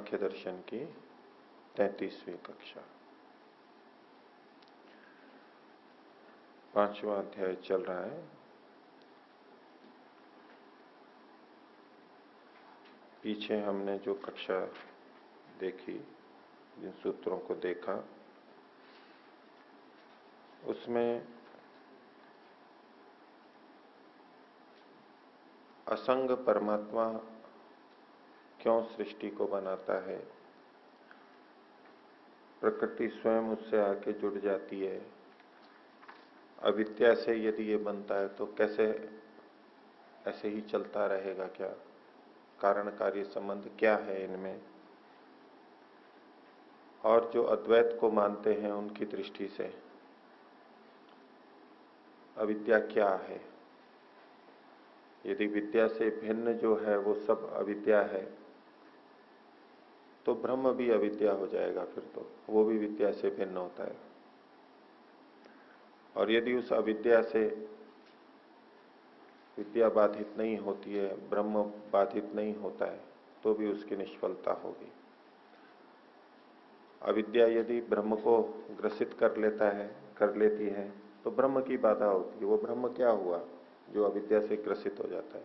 सांख्य दर्शन की 33वीं कक्षा, 5वां अध्याय चल रहा है। पीछे हमने जो कक्षा देखी, जिन सूत्रों को देखा, उसमें असंग परमात्मा क्यों सृष्टि को बनाता है, प्रकृति स्वयं उससे आके जुड़ जाती है, अविद्या से यदि ये बनता है तो कैसे ऐसे ही चलता रहेगा, क्या कारण कार्य संबंध क्या है इनमें, और जो अद्वैत को मानते हैं उनकी दृष्टि से अविद्या क्या है। यदि विद्या से भिन्न जो है वो सब अविद्या है तो ब्रह्म भी अविद्या हो जाएगा, फिर तो वो भी विद्या से भिन्न होता है। और यदि उस अविद्या से विद्या बाधित नहीं होती है, ब्रह्म बाधित नहीं होता है, तो भी उसकी निष्फलता होगी। अविद्या यदि ब्रह्म को ग्रसित कर लेती है तो ब्रह्म की बाधा होती है। वो ब्रह्म क्या हुआ जो अविद्या से ग्रसित हो जाता है।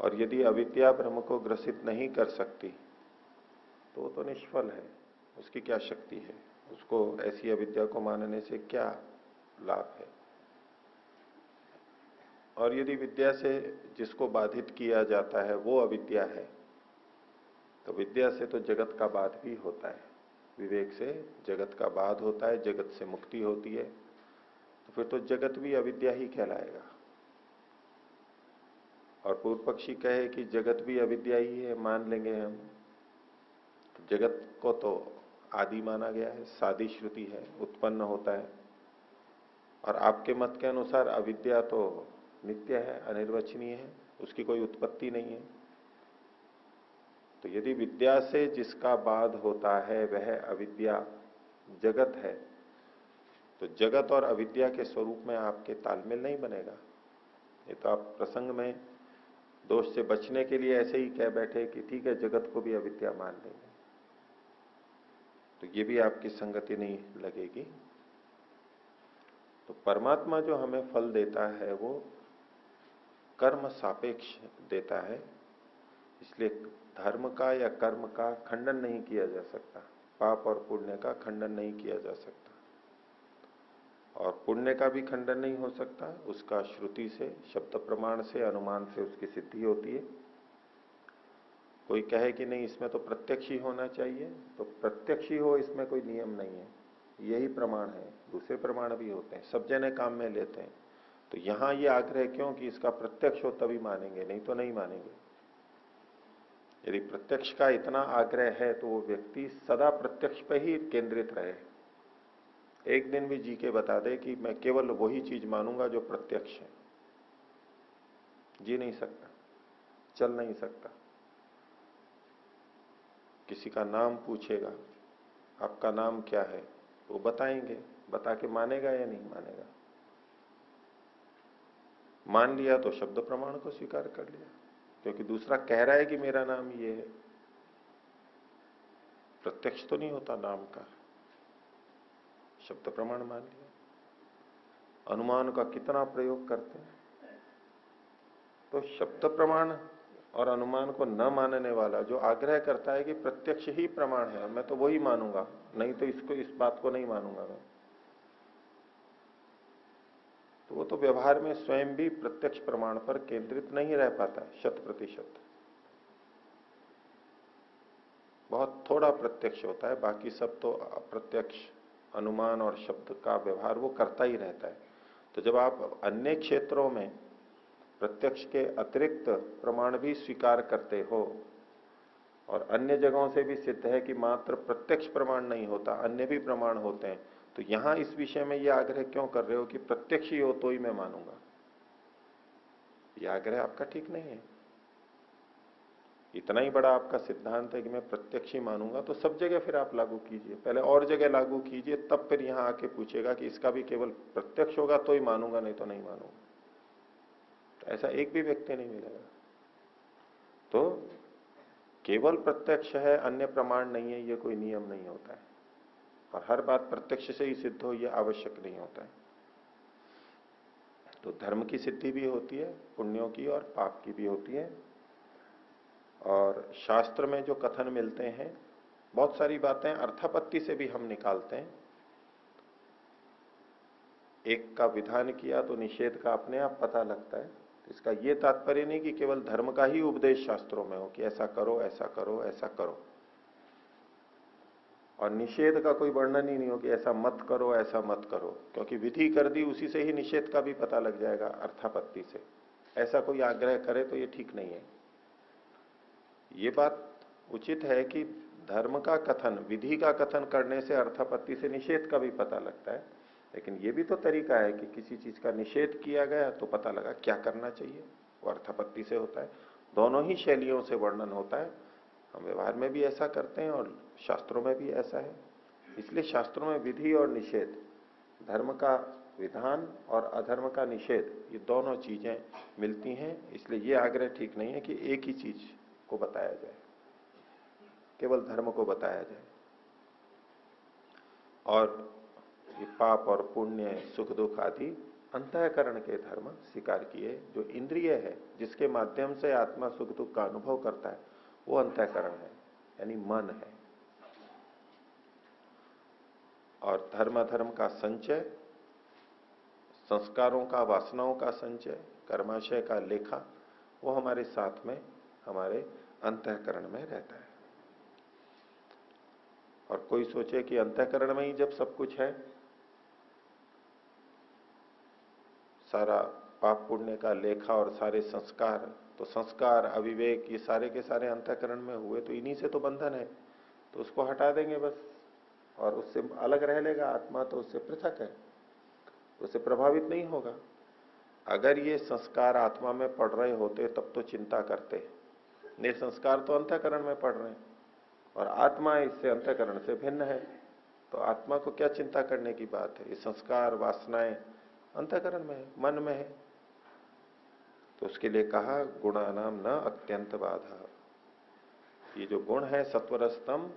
और यदि अविद्या ब्रह्म को ग्रसित नहीं कर सकती तो वो तो निष्फल है, उसकी क्या शक्ति है, उसको ऐसी अविद्या को मानने से क्या लाभ है। और यदि विद्या से जिसको बाधित किया जाता है वो अविद्या है तो विद्या से तो जगत का बाध भी होता है, विवेक से जगत का बाध होता है, जगत से मुक्ति होती है, तो फिर तो जगत भी अविद्या ही कहलाएगा। और पूर्व पक्षी कहे कि जगत भी अविद्या ही है, मान लेंगे हम, तो जगत को तो आदि माना गया है, सादी श्रुति है, उत्पन्न होता है। और आपके मत के अनुसार अविद्या तो नित्य है, अनिर्वचनीय है, उसकी कोई उत्पत्ति नहीं है। तो यदि विद्या से जिसका बाध होता है वह अविद्या जगत है, तो जगत और अविद्या के स्वरूप में आपके तालमेल नहीं बनेगा। ये तो आप प्रसंग में दोष से बचने के लिए ऐसे ही कह बैठे कि ठीक है जगत को भी अविद्या मान लेंगे, तो ये भी आपकी संगति नहीं लगेगी। तो परमात्मा जो हमें फल देता है वो कर्म सापेक्ष देता है, इसलिए धर्म का या कर्म का खंडन नहीं किया जा सकता, पाप और पुण्य का खंडन नहीं किया जा सकता। और पुण्य का भी खंडन नहीं हो सकता, उसका श्रुति से, शब्द प्रमाण से, अनुमान से उसकी सिद्धि होती है। कोई कहे कि नहीं इसमें तो प्रत्यक्ष ही होना चाहिए, तो प्रत्यक्ष ही हो इसमें कोई नियम नहीं है, यही प्रमाण है, दूसरे प्रमाण भी होते हैं, सब जने काम में लेते हैं। तो यहां ये आग्रह क्यों कि इसका प्रत्यक्ष हो तभी मानेंगे, नहीं तो नहीं मानेंगे। यदि प्रत्यक्ष का इतना आग्रह है तो वो व्यक्ति सदा प्रत्यक्ष पर ही केंद्रित रहे, एक दिन भी जी के बता दे कि मैं केवल वही चीज मानूंगा जो प्रत्यक्ष है, जी नहीं सकता, चल नहीं सकता। किसी का नाम पूछेगा, आपका नाम क्या है, वो बताएंगे, बता के मानेगा या नहीं मानेगा। मान लिया तो शब्द प्रमाण को स्वीकार कर लिया, क्योंकि दूसरा कह रहा है कि मेरा नाम ये है। प्रत्यक्ष तो नहीं होता नाम का, शब्द प्रमाण मान लिया। अनुमान का कितना प्रयोग करते हैं, तो शब्द प्रमाण और अनुमान को न मानने वाला जो आग्रह करता है कि प्रत्यक्ष ही प्रमाण है, मैं तो वही मानूंगा, नहीं तो इसको, इस बात को नहीं मानूंगा मैं, तो वो तो व्यवहार में स्वयं भी प्रत्यक्ष प्रमाण पर केंद्रित नहीं रह पाता है 100%। बहुत थोड़ा प्रत्यक्ष होता है, बाकी सब तो अप्रत्यक्ष अनुमान और शब्द का व्यवहार वो करता ही रहता है। तो जब आप अन्य क्षेत्रों में प्रत्यक्ष के अतिरिक्त प्रमाण भी स्वीकार करते हो, और अन्य जगहों से भी सिद्ध है कि मात्र प्रत्यक्ष प्रमाण नहीं होता, अन्य भी प्रमाण होते हैं, तो यहां इस विषय में यह आग्रह क्यों कर रहे हो कि प्रत्यक्ष ही हो तो ही मैं मानूंगा। यह आग्रह आपका ठीक नहीं है। इतना ही बड़ा आपका सिद्धांत है कि मैं प्रत्यक्ष ही मानूंगा, तो सब जगह फिर आप लागू कीजिए, पहले और जगह लागू कीजिए, तब फिर यहां आके पूछेगा कि इसका भी केवल प्रत्यक्ष होगा तो ही मानूंगा, नहीं तो नहीं मानूंगा। तो ऐसा एक भी व्यक्ति नहीं मिलेगा। तो केवल प्रत्यक्ष है, अन्य प्रमाण नहीं है, ये कोई नियम नहीं होता है। और हर बात प्रत्यक्ष से ही सिद्ध हो, यह आवश्यक नहीं होता है। तो धर्म की सिद्धि भी होती है, पुण्यों की और पाप की भी होती है। और शास्त्र में जो कथन मिलते हैं, बहुत सारी बातें अर्थापत्ति से भी हम निकालते हैं। एक का विधान किया तो निषेध का अपने आप पता लगता है। इसका यह तात्पर्य नहीं कि केवल धर्म का ही उपदेश शास्त्रों में हो कि ऐसा करो, ऐसा करो, ऐसा करो, और निषेध का कोई वर्णन ही नहीं हो कि ऐसा मत करो, ऐसा मत करो, क्योंकि विधि कर दी, उसी से ही निषेध का भी पता लग जाएगा अर्थापत्ति से। ऐसा कोई आग्रह करे तो ये ठीक नहीं है। ये बात उचित है कि धर्म का कथन, विधि का कथन करने से अर्थापत्ति से निषेध का भी पता लगता है, लेकिन ये भी तो तरीका है कि किसी चीज का निषेध किया गया तो पता लगा क्या करना चाहिए, वो अर्थापत्ति से होता है। दोनों ही शैलियों से वर्णन होता है। हम व्यवहार में भी ऐसा करते हैं और शास्त्रों में भी ऐसा है। इसलिए शास्त्रों में विधि और निषेध, धर्म का विधान और अधर्म का निषेध, ये दोनों चीजें मिलती हैं। इसलिए ये आग्रह ठीक नहीं है कि एक ही चीज को बताया जाए, केवल धर्म को बताया जाए। और ये पाप और पुण्य, सुख दुख आदि अंतःकरण के धर्म स्वीकार किए। जो इंद्रिय है, जिसके माध्यम से आत्मा सुख दुख का अनुभव करता है, वो अंतःकरण है, यानी मन है। और धर्म अधर्म का संचय, संस्कारों का, वासनाओं का संचय, कर्माशय का लेखा, वो हमारे साथ में, हमारे अंतःकरण में रहता है। और कोई सोचे कि अंतःकरण में ही जब सब कुछ है, सारा पाप पुण्य का लेखा और सारे संस्कार, तो संस्कार, अविवेक, ये सारे के सारे अंतःकरण में हुए, तो इन्हीं से तो बंधन है, तो उसको हटा देंगे बस, और उससे अलग रह लेगा आत्मा, तो उससे पृथक है, उससे प्रभावित नहीं होगा। अगर ये संस्कार आत्मा में पड़ रहे होते तब तो चिंता करते, ये संस्कार तो अंतःकरण में पड़ रहे हैं और आत्मा इससे अंतःकरण से भिन्न है, तो आत्मा को क्या चिंता करने की बात है। ये संस्कार, वासनाएं अंतःकरण में है, मन में है। तो उसके लिए कहा गुणानाम न अत्यंत बाधा। ये जो गुण है सत्वरस्तम,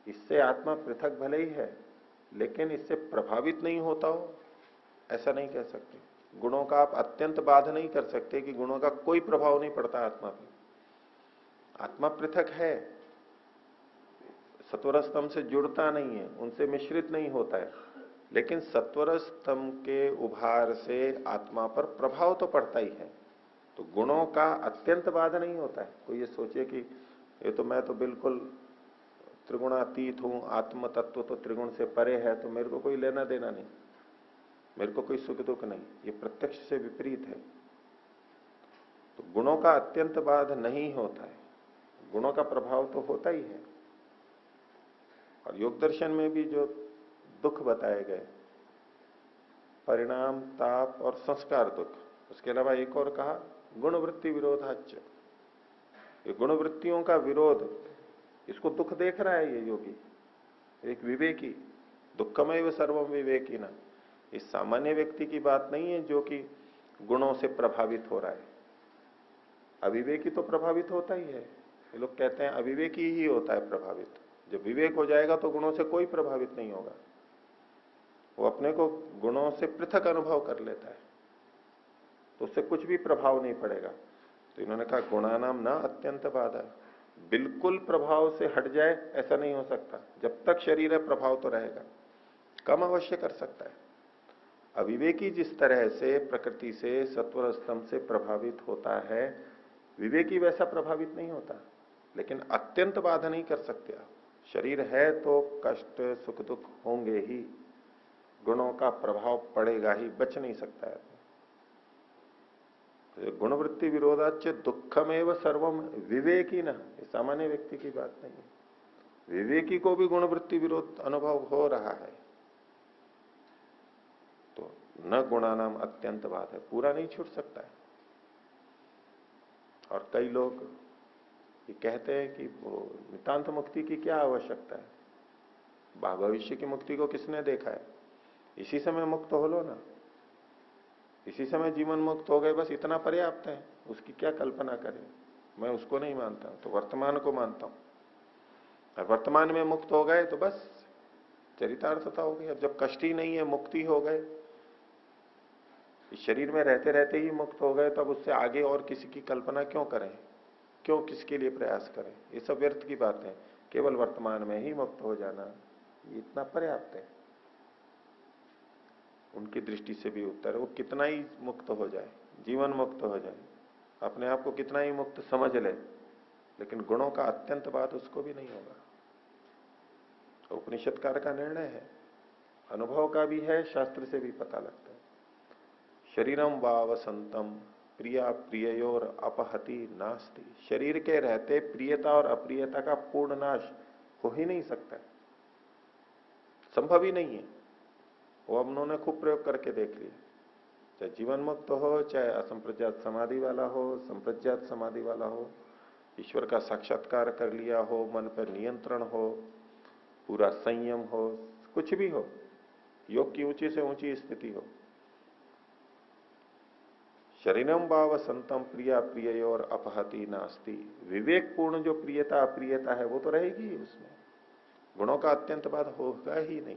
इससे आत्मा पृथक भले ही है, लेकिन इससे प्रभावित नहीं होता हो, ऐसा नहीं कह सकते। गुणों का आप अत्यंत बाध नहीं कर सकते कि गुणों का कोई प्रभाव नहीं पड़ता आत्मा पर। आत्मा पृथक है, सत्वर स्तंभ से जुड़ता नहीं है, उनसे मिश्रित नहीं होता है, लेकिन सत्वर स्तंभ के उभार से आत्मा पर प्रभाव तो पड़ता ही है। तो गुणों का अत्यंत बाध नहीं होता है। कोई ये सोचे कि ये तो मैं तो बिल्कुल त्रिगुणातीत हूं, आत्म तत्व तो त्रिगुण से परे है, तो मेरे को कोई लेना देना नहीं, मेरे को कोई सुख दुख नहीं, ये प्रत्यक्ष से विपरीत है। तो गुणों का अत्यंत बाध नहीं होता है, गुणों का प्रभाव तो होता ही है। और योग दर्शन में भी जो दुख बताए गए, परिणाम, ताप और संस्कार दुख, उसके अलावा एक और कहा गुणवृत्ति विरोधाच। ये गुणवृत्तियों का विरोध, इसको दुख देख रहा है ये योगी, एक विवेकी। दुखमैव सर्वम विवेकी ना, इस सामान्य व्यक्ति की बात नहीं है जो कि गुणों से प्रभावित हो रहा है। अविवेकी तो प्रभावित होता ही है। ये लोग कहते हैं अविवेकी ही होता है प्रभावित। जब विवेक हो जाएगा तो गुणों से कोई प्रभावित नहीं होगा, वो अपने को गुणों से पृथक अनुभव कर लेता है, तो उससे कुछ भी प्रभाव नहीं पड़ेगा। तो इन्होंने कहा गुणानाम ना अत्यंत बाधा, बिल्कुल प्रभाव से हट जाए ऐसा नहीं हो सकता। जब तक शरीर है प्रभाव तो रहेगा, कम अवश्य कर सकता है। अविवेकी जिस तरह से प्रकृति से, सत्वर स्तंभ से प्रभावित होता है, विवेकी वैसा प्रभावित नहीं होता। लेकिन अत्यंत बाधा नहीं कर सकते आप। शरीर है तो कष्ट सुख दुख होंगे ही, गुणों का प्रभाव पड़ेगा ही, बच नहीं सकता है। तो गुणवृत्ति विरोधाच दुखमेव सर्वम विवेकी न, सामान्य व्यक्ति की बात नहीं। विवेकी को भी गुणवृत्ति विरोध अनुभव हो रहा है, तो न गुणानाम अत्यंत बात है, पूरा नहीं छूट सकता है। और कई लोग ये कहते हैं कि वो नितांत मुक्ति की क्या आवश्यकता है, भविष्य की मुक्ति को किसने देखा है, इसी समय मुक्त हो लो ना, इसी समय जीवन मुक्त हो गए, बस इतना पर्याप्त है, उसकी क्या कल्पना करें। मैं उसको नहीं मानता, तो वर्तमान को मानता हूं। और वर्तमान में मुक्त हो गए तो बस चरितार्थता हो गई। अब जब कष्ट ही नहीं है, मुक्ति हो गए, इस शरीर में रहते रहते ही मुक्त हो गए, तब उससे आगे और किसी की कल्पना क्यों करें, क्यों किसके लिए प्रयास करें? ये सब व्यर्थ की बात है। केवल वर्तमान में ही मुक्त हो जाना ये इतना पर्याप्त है। उनकी दृष्टि से भी उत्तर है, वो कितना ही मुक्त हो जाए, जीवन मुक्त हो जाए, अपने आप को कितना ही मुक्त समझ ले, लेकिन गुणों का अत्यंत बात उसको भी नहीं होगा। तो उपनिषदकार का निर्णय है, अनुभव का भी है, शास्त्र से भी पता लगता है। शरीरम वावसंतम प्रिया प्रियोर अपहति नास्ति। शरीर के रहते प्रियता और अप्रियता का पूर्ण नाश हो ही नहीं सकता, संभव ही नहीं है। वो अब उन्होंने खूब प्रयोग करके देख लिया, चाहे जीवन मुक्त हो, चाहे असंप्रज्ञात समाधि वाला हो, संप्रज्ञात समाधि वाला हो, ईश्वर का साक्षात्कार कर लिया हो, मन पर नियंत्रण हो, पूरा संयम हो, कुछ भी हो, योग की ऊंची से ऊंची स्थिति हो, शरीरम भाव संतम प्रिया प्रिय और अपहति नास्ति। विवेक पूर्ण जो प्रियता अप्रियता है वो तो रहेगी ही उसमें, गुणों का अत्यंत बाद होगा ही नहीं।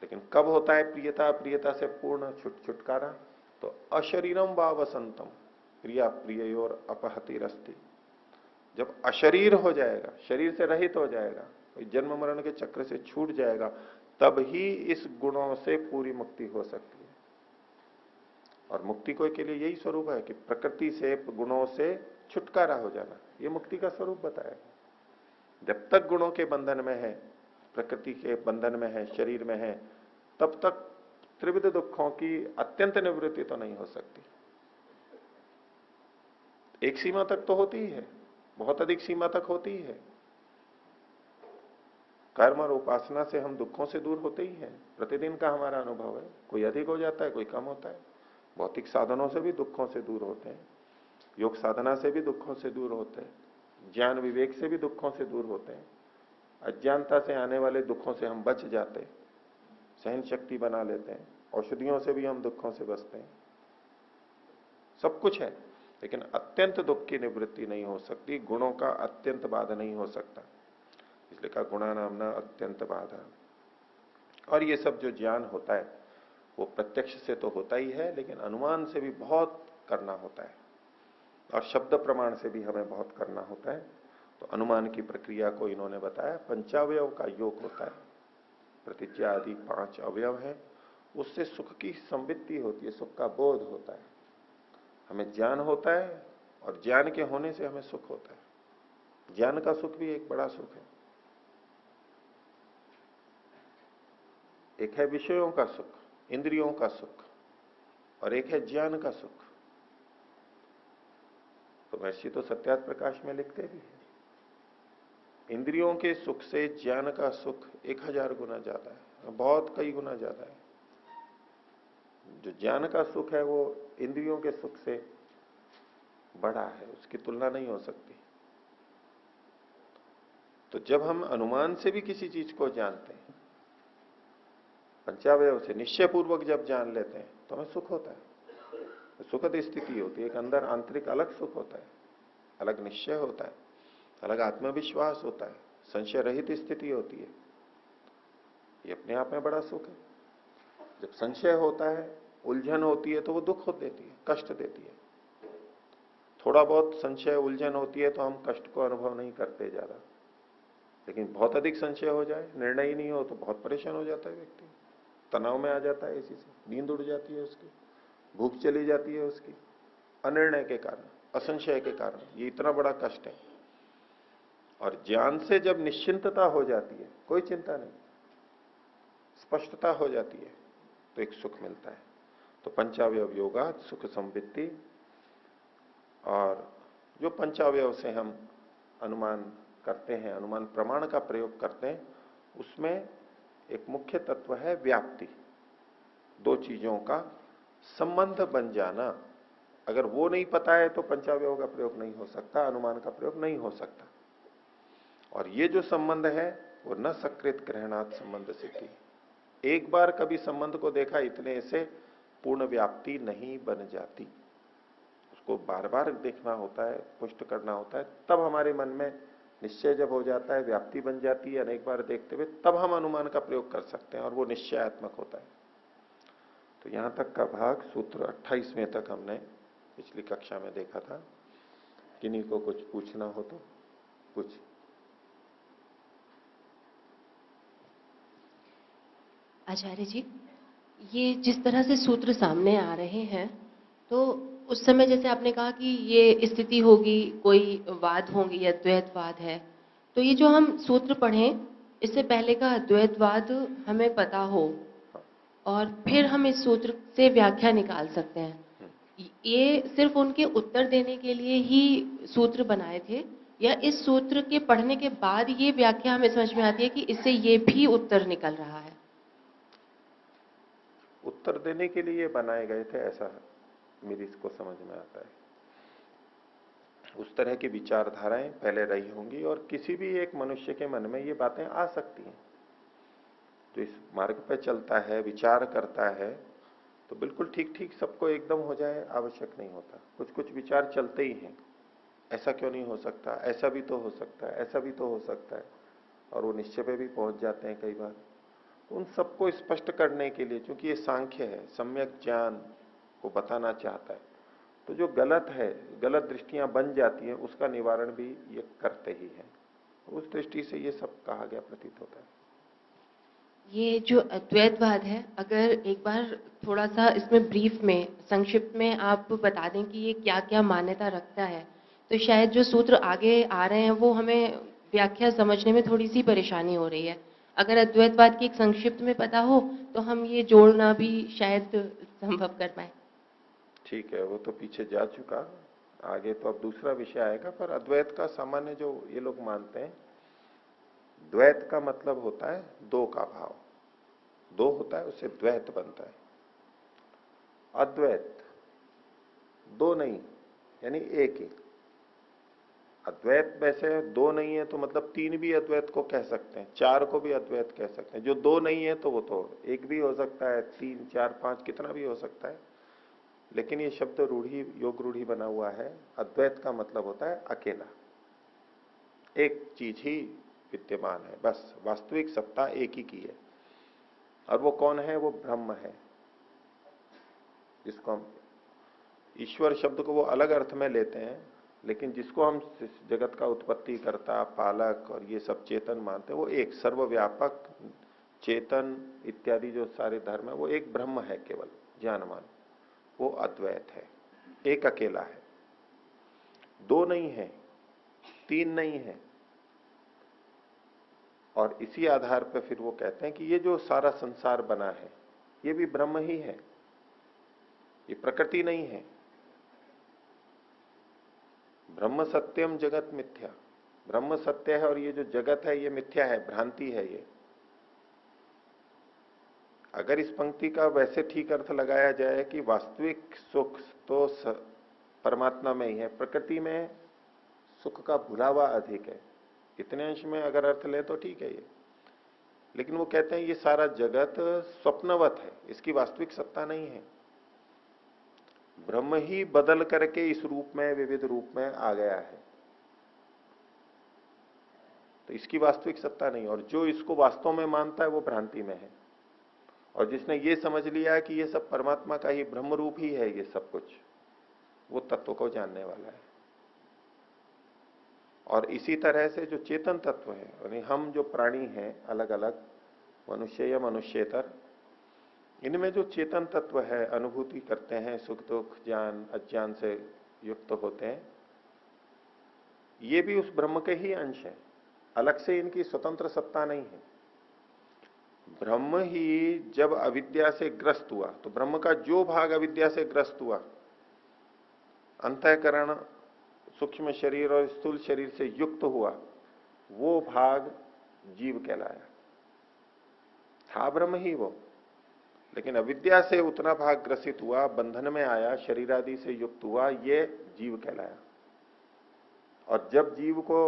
लेकिन कब होता है प्रियता अप्रियता से पूर्ण छुटकारा? तो अशरीरम भाव संतम प्रिया प्रिय और अपहति रस्ती, जब अशरीर हो जाएगा, शरीर से रहित हो जाएगा, जन्म मरण के चक्र से छूट जाएगा, तब ही इस गुणों से पूरी मुक्ति हो सकती है। और मुक्ति को के लिए यही स्वरूप है कि प्रकृति से, गुणों से छुटकारा हो जाना, ये मुक्ति का स्वरूप बताया। जब तक गुणों के बंधन में है, प्रकृति के बंधन में है, शरीर में है, तब तक त्रिविध दुखों की अत्यंत निवृत्ति तो नहीं हो सकती। एक सीमा तक तो होती ही है, बहुत अधिक सीमा तक होती ही है। कर्म और उपासना से हम दुखों से दूर होते ही हैं, प्रतिदिन का हमारा अनुभव है। कोई अधिक हो जाता है, कोई कम होता है। भौतिक साधनों से भी दुखों से दूर होते हैं, योग साधना से भी दुखों से दूर होते हैं, ज्ञान विवेक से भी दुखों से दूर होते हैं। अज्ञानता से आने वाले दुखों से हम बच जाते हैं, सहन शक्ति बना लेते हैं, औषधियों से भी हम दुखों से बचते हैं, सब कुछ है। लेकिन अत्यंत दुख की निवृत्ति नहीं हो सकती, गुणों का अत्यंत बाधा नहीं हो सकता। इसलिए कहा गुणा नामना अत्यंत बाधा। और ये सब जो ज्ञान होता है वो प्रत्यक्ष से तो होता ही है, लेकिन अनुमान से भी बहुत करना होता है, और शब्द प्रमाण से भी हमें बहुत करना होता है। तो अनुमान की प्रक्रिया को इन्होंने बताया, पंचावयव का योग होता है, प्रतिज्ञा आदि 5 अवयव है, उससे सुख की संवित्ति होती है, सुख का बोध होता है, हमें ज्ञान होता है, और ज्ञान के होने से हमें सुख होता है। ज्ञान का सुख भी एक बड़ा सुख है। एक है विषयों का सुख, इंद्रियों का सुख, और एक है ज्ञान का सुख। तो महर्षि तो सत्यार्थ प्रकाश में लिखते भी है, इंद्रियों के सुख से ज्ञान का सुख 1000 गुना ज्यादा है, बहुत कई गुना ज्यादा है। जो ज्ञान का सुख है वो इंद्रियों के सुख से बड़ा है, उसकी तुलना नहीं हो सकती। तो जब हम अनुमान से भी किसी चीज को जानते हैं, पंचावयव से निश्चय पूर्वक जब जान लेते हैं, तो हमें सुख होता है, तो सुखद स्थिति होती है। एक अंदर आंतरिक अलग सुख होता है, अलग निश्चय होता है, अलग आत्मविश्वास होता है, संशय रहित स्थिति होती है। ये अपने आप में बड़ा सुख है। जब संशय होता है, उलझन होती है, तो वो दुख हो देती है, कष्ट देती है। थोड़ा बहुत संशय उलझन होती है तो हम कष्ट को अनुभव नहीं करते ज्यादा, लेकिन बहुत अधिक संशय हो जाए, निर्णय ही नहीं हो, तो बहुत परेशान हो जाता है व्यक्ति, तनाव में आ जाता है, इसी से नींद उड़ जाती है उसकी, भूख चली जाती है उसकी, अनिर्णय के कारण, असंशय के कारण। ये इतना बड़ा कष्ट है। और ज्ञान से जब निश्चिंतता हो जाती है, कोई चिंता नहीं, स्पष्टता हो जाती है, तो एक सुख मिलता है। तो पंचावयव योगा सुख संवित्ति। और जो पंचावयव से हम अनुमान करते हैं, अनुमान प्रमाण का प्रयोग करते हैं, उसमें एक मुख्य तत्व है व्याप्ति। दो चीजों का संबंध बन जाना, अगर वो नहीं पता है तो पंचावयव का प्रयोग नहीं हो सकता, अनुमान का प्रयोग नहीं हो सकता। और ये जो संबंध है वो न सकृत ग्रहणात् संबंध सिद्धि। एक बार कभी संबंध को देखा, इतने से पूर्ण व्याप्ति नहीं बन जाती, उसको बार बार देखना होता है, पुष्ट करना होता है, तब हमारे मन में निश्चय जब हो जाता है, व्याप्ति बन जाती है अनेक बार देखते हुए, तब हम अनुमान का प्रयोग कर सकते हैं और वो निश्चयात्मक होता है। तो यहां तक का भाग सूत्र 28वें तक हमने पिछली कक्षा में देखा था। किन्हीं को कुछ पूछना हो तो पूछ। आचार्य जी, ये जिस तरह से सूत्र सामने आ रहे हैं, तो उस समय जैसे आपने कहा कि ये स्थिति होगी, कोई वाद होंगे या द्वैतवाद है, तो ये जो हम सूत्र पढ़ें, इससे पहले का द्वैतवाद हमें पता हो और फिर हम इस सूत्र से व्याख्या निकाल सकते हैं। ये सिर्फ उनके उत्तर देने के लिए ही सूत्र बनाए थे, या इस सूत्र के पढ़ने के बाद ये व्याख्या हमें समझ में आती है कि इससे ये भी उत्तर निकल रहा है? उत्तर देने के लिए बनाए गए थे, ऐसा मेरी इसको समझ में आता है। उस तरह की विचारधाराएं पहले रही होंगी और किसी भी एक मनुष्य के मन में ये बातें आ सकती हैं। जो इस मार्ग पर चलता है, विचार करता है, तो बिल्कुल ठीक ठीक सबको एकदम हो जाए आवश्यक नहीं होता। कुछ कुछ विचार चलते ही हैं, ऐसा क्यों नहीं हो सकता, ऐसा भी तो हो सकता है, ऐसा भी तो हो सकता है, और वो निश्चय पे भी पहुंच जाते हैं कई बार। उन सबको स्पष्ट करने के लिए, क्योंकि ये सांख्य है, सम्यक ज्ञान को बताना चाहता है, तो जो गलत है, गलत दृष्टियां बन जाती हैं, उसका निवारण भी ये करते ही हैं। उस दृष्टि से ये सब कहा गया प्रतीत होता है। ये जो अद्वैतवाद है, अगर एक बार थोड़ा सा इसमें ब्रीफ में, संक्षिप्त में आप बता दें कि ये क्या क्या मान्यता रखता है, तो शायद जो सूत्र आगे आ रहे हैं वो हमें व्याख्या समझने में थोड़ी सी परेशानी हो रही है। अगर अद्वैतवाद की एक संक्षिप्त में पता हो तो हम ये जोड़ना भी शायद संभव कर पाए। ठीक है, वो तो पीछे जा चुका, आगे तो अब दूसरा विषय आएगा। पर अद्वैत का सामान्य जो ये लोग मानते हैं, द्वैत का मतलब होता है दो का भाव, दो होता है उससे द्वैत बनता है। अद्वैत दो नहीं, यानी एक ही। अद्वैत वैसे दो नहीं है तो मतलब तीन भी अद्वैत को कह सकते हैं, चार को भी अद्वैत कह सकते हैं। जो दो नहीं है तो वो तो एक भी हो सकता है, तीन चार पांच कितना भी हो सकता है। लेकिन ये शब्द रूढ़ी, योग रूढ़ी बना हुआ है। अद्वैत का मतलब होता है अकेला, एक चीज ही विद्यमान है, बस वास्तविक सत्ता एक ही की है। और वो कौन है? वो ब्रह्म है, जिसको हम ईश्वर शब्द को वो अलग अर्थ में लेते हैं, लेकिन जिसको हम जगत का उत्पत्ति करता, पालक और ये सब चेतन मानते हैं, वो एक सर्वव्यापक चेतन इत्यादि जो सारे धर्म है, वो एक ब्रह्म है, केवल ज्ञानमान। वो अद्वैत है, एक अकेला है, दो नहीं है, तीन नहीं है। और इसी आधार पर फिर वो कहते हैं कि ये जो सारा संसार बना है, ये भी ब्रह्म ही है, ये प्रकृति नहीं है। ब्रह्म सत्यम जगत मिथ्या, ब्रह्म सत्य है और ये जो जगत है ये मिथ्या है, भ्रांति है ये। अगर इस पंक्ति का वैसे ठीक अर्थ लगाया जाए कि वास्तविक सुख तो परमात्मा में ही है, प्रकृति में सुख का भुलावा अधिक है, इतने अंश में अगर अर्थ ले तो ठीक है ये। लेकिन वो कहते हैं ये सारा जगत स्वप्नवत है, इसकी वास्तविक सत्ता नहीं है। ब्रह्म ही बदल करके इस रूप में, विविध रूप में आ गया है, तो इसकी वास्तविक सत्ता नहीं। और जो इसको वास्तव में मानता है वो भ्रांति में है। और जिसने ये समझ लिया है कि ये सब परमात्मा का ही ब्रह्म रूप ही है ये सब कुछ, वो तत्व को जानने वाला है। और इसी तरह से जो चेतन तत्व है, यानी हम जो प्राणी हैं अलग अलग, मनुष्य या मनुष्येतर, इनमें जो चेतन तत्व है, अनुभूति करते हैं, सुख दुख ज्ञान अज्ञान से युक्त होते हैं, ये भी उस ब्रह्म के ही अंश है, अलग से इनकी स्वतंत्र सत्ता नहीं है। ब्रह्म ही जब अविद्या से ग्रस्त हुआ, तो ब्रह्म का जो भाग अविद्या से ग्रस्त हुआ, अंतःकरण सूक्ष्म शरीर और स्थूल शरीर से युक्त हुआ, वो भाग जीव कहलाया। था ब्रह्म ही वो, लेकिन अविद्या से उतना भाग ग्रसित हुआ, बंधन में आया, शरीर आदि से युक्त हुआ, ये जीव कहलाया। और जब जीव को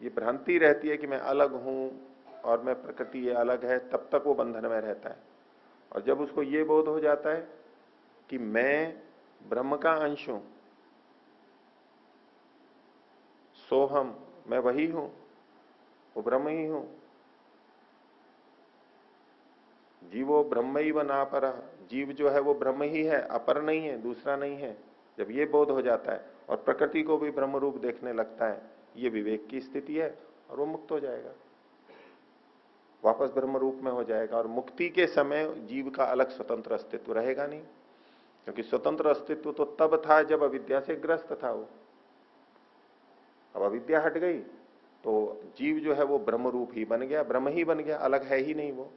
ये भ्रांति रहती है कि मैं अलग हूं और मैं प्रकृति ये अलग है, तब तक वो बंधन में रहता है। और जब उसको ये बोध हो जाता है कि मैं ब्रह्म का अंश हूं, सोहम, मैं वही हूं, वो ब्रह्म ही हूं। जीवो ब्रह्मैव नापरः, जीव जो है वो ब्रह्म ही है, अपर नहीं है, दूसरा नहीं है। जब ये बोध हो जाता है और प्रकृति को भी ब्रह्म रूप देखने लगता है, ये विवेक की स्थिति है और वो मुक्त हो जाएगा, वापस ब्रह्म रूप में हो जाएगा। और मुक्ति के समय जीव का अलग स्वतंत्र अस्तित्व रहेगा नहीं, क्योंकि स्वतंत्र अस्तित्व तो तब था जब अविद्या से ग्रस्त था वो। अब अविद्या हट गई तो जीव जो है वो ब्रह्म रूप ही बन गया, ब्रह्म ही बन गया, अलग है ही नहीं वो,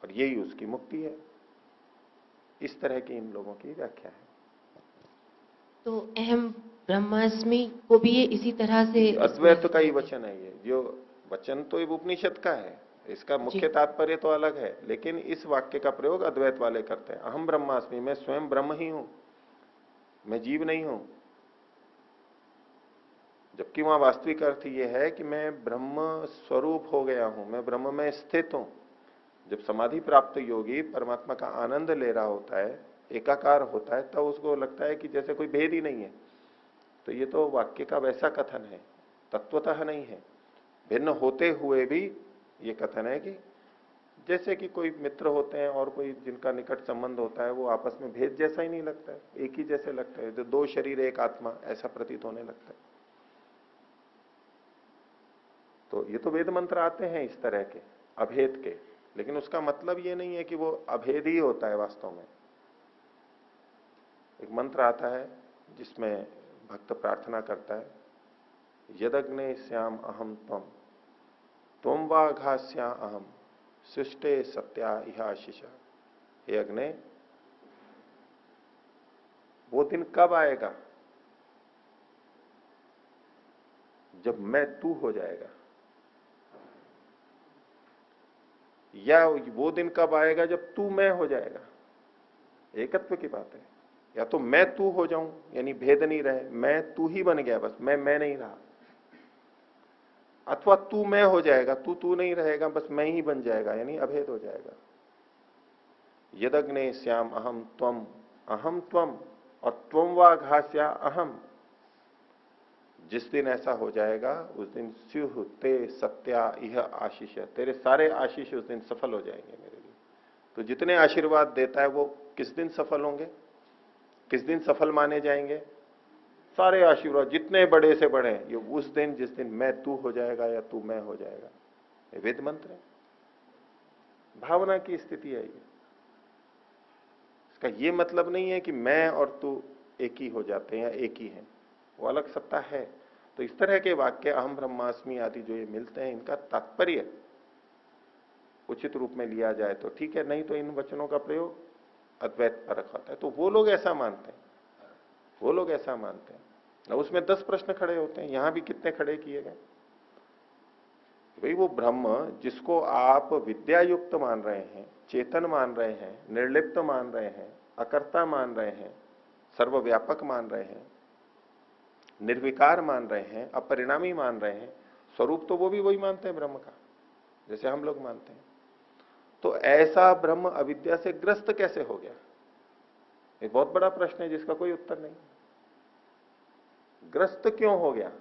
और यही उसकी मुक्ति है। इस तरह की इन लोगों की व्याख्या है। तो अहम ब्रह्मास्मि को भी ये इसी तरह से अद्वैत का ही वचन है ये, जो वचन तो ये उपनिषद का है, इसका मुख्य तात्पर्य तो अलग है, लेकिन इस वाक्य का प्रयोग अद्वैत वाले करते हैं। अहम ब्रह्मास्मि, मैं स्वयं ब्रह्म ही हूं, मैं जीव नहीं हूं। जबकि वहां वास्तविक अर्थ यह है कि मैं ब्रह्म स्वरूप हो गया हूं, मैं ब्रह्म में स्थित हूं। जब समाधि प्राप्त योगी परमात्मा का आनंद ले रहा होता है, एकाकार होता है, तब उसको लगता है कि जैसे कोई भेद ही नहीं है। तो ये तो वाक्य का वैसा कथन है, तत्वतः नहीं है। भिन्न होते हुए भी ये कथन है कि जैसे कि कोई मित्र होते हैं और कोई जिनका निकट संबंध होता है, वो आपस में भेद जैसा ही नहीं लगता है, एक ही जैसे लगता है। जो दो शरीर एक आत्मा, ऐसा प्रतीत होने लगता है। तो ये तो वेद मंत्र आते हैं इस तरह के अभेद के, लेकिन उसका मतलब ये नहीं है कि वो अभेद ही होता है वास्तव में। एक मंत्र आता है जिसमें भक्त प्रार्थना करता है, यदग्ने श्याम अहम त्वम, त्वम वा घास्या अहम, सृष्टे सत्या इह आशीष। हे अग्ने, वो दिन कब आएगा जब मैं तू हो जाएगा, या वो दिन कब आएगा जब तू मैं हो जाएगा। एकत्व की बात है। या तो मैं तू हो जाऊं, यानी भेद नहीं रहे, मैं तू ही बन गया, बस मैं नहीं रहा। अथवा तू मैं हो जाएगा, तू तू नहीं रहेगा, बस मैं ही बन जाएगा, यानी अभेद हो जाएगा। यदग्ने श्याम अहम त्वम, और त्वम वा घास्या अहम। जिस दिन ऐसा हो जाएगा उस दिन स्युः ते सत्या इह आशीष, तेरे सारे आशीष उस दिन सफल हो जाएंगे मेरे लिए। तो जितने आशीर्वाद देता है वो किस दिन सफल होंगे, किस दिन सफल माने जाएंगे? सारे आशीर्वाद जितने बड़े से बड़े, ये उस दिन जिस दिन मैं तू हो जाएगा या तू मैं हो जाएगा। ये वेद मंत्र है, भावना की स्थिति है ये। इसका ये मतलब नहीं है कि मैं और तू एक ही हो जाते हैं या एक ही हैं, वो अलग सत्ता है। तो इस तरह के वाक्य अहम ब्रह्मास्मि आदि जो ये मिलते हैं, इनका तात्पर्य उचित रूप में लिया जाए तो ठीक है, नहीं तो इन वचनों का प्रयोग अद्वैत परक होता है। तो वो लोग ऐसा मानते हैं, वो लोग ऐसा मानते हैं। उसमें 10 प्रश्न खड़े होते हैं, यहां भी कितने खड़े किए गए। भाई वो ब्रह्म जिसको आप विद्या युक्त मान रहे हैं, चेतन मान रहे हैं, निर्लिप्त मान रहे हैं, अकर्ता मान रहे हैं, सर्वव्यापक मान रहे हैं, निर्विकार मान रहे हैं, अपरिणामी मान रहे हैं, स्वरूप तो वो भी वही मानते हैं ब्रह्म का, जैसे हम लोग मानते हैं। तो ऐसा ब्रह्म अविद्या से ग्रस्त कैसे हो गया? एक बहुत बड़ा प्रश्न है जिसका कोई उत्तर नहीं। ग्रस्त क्यों हो गया?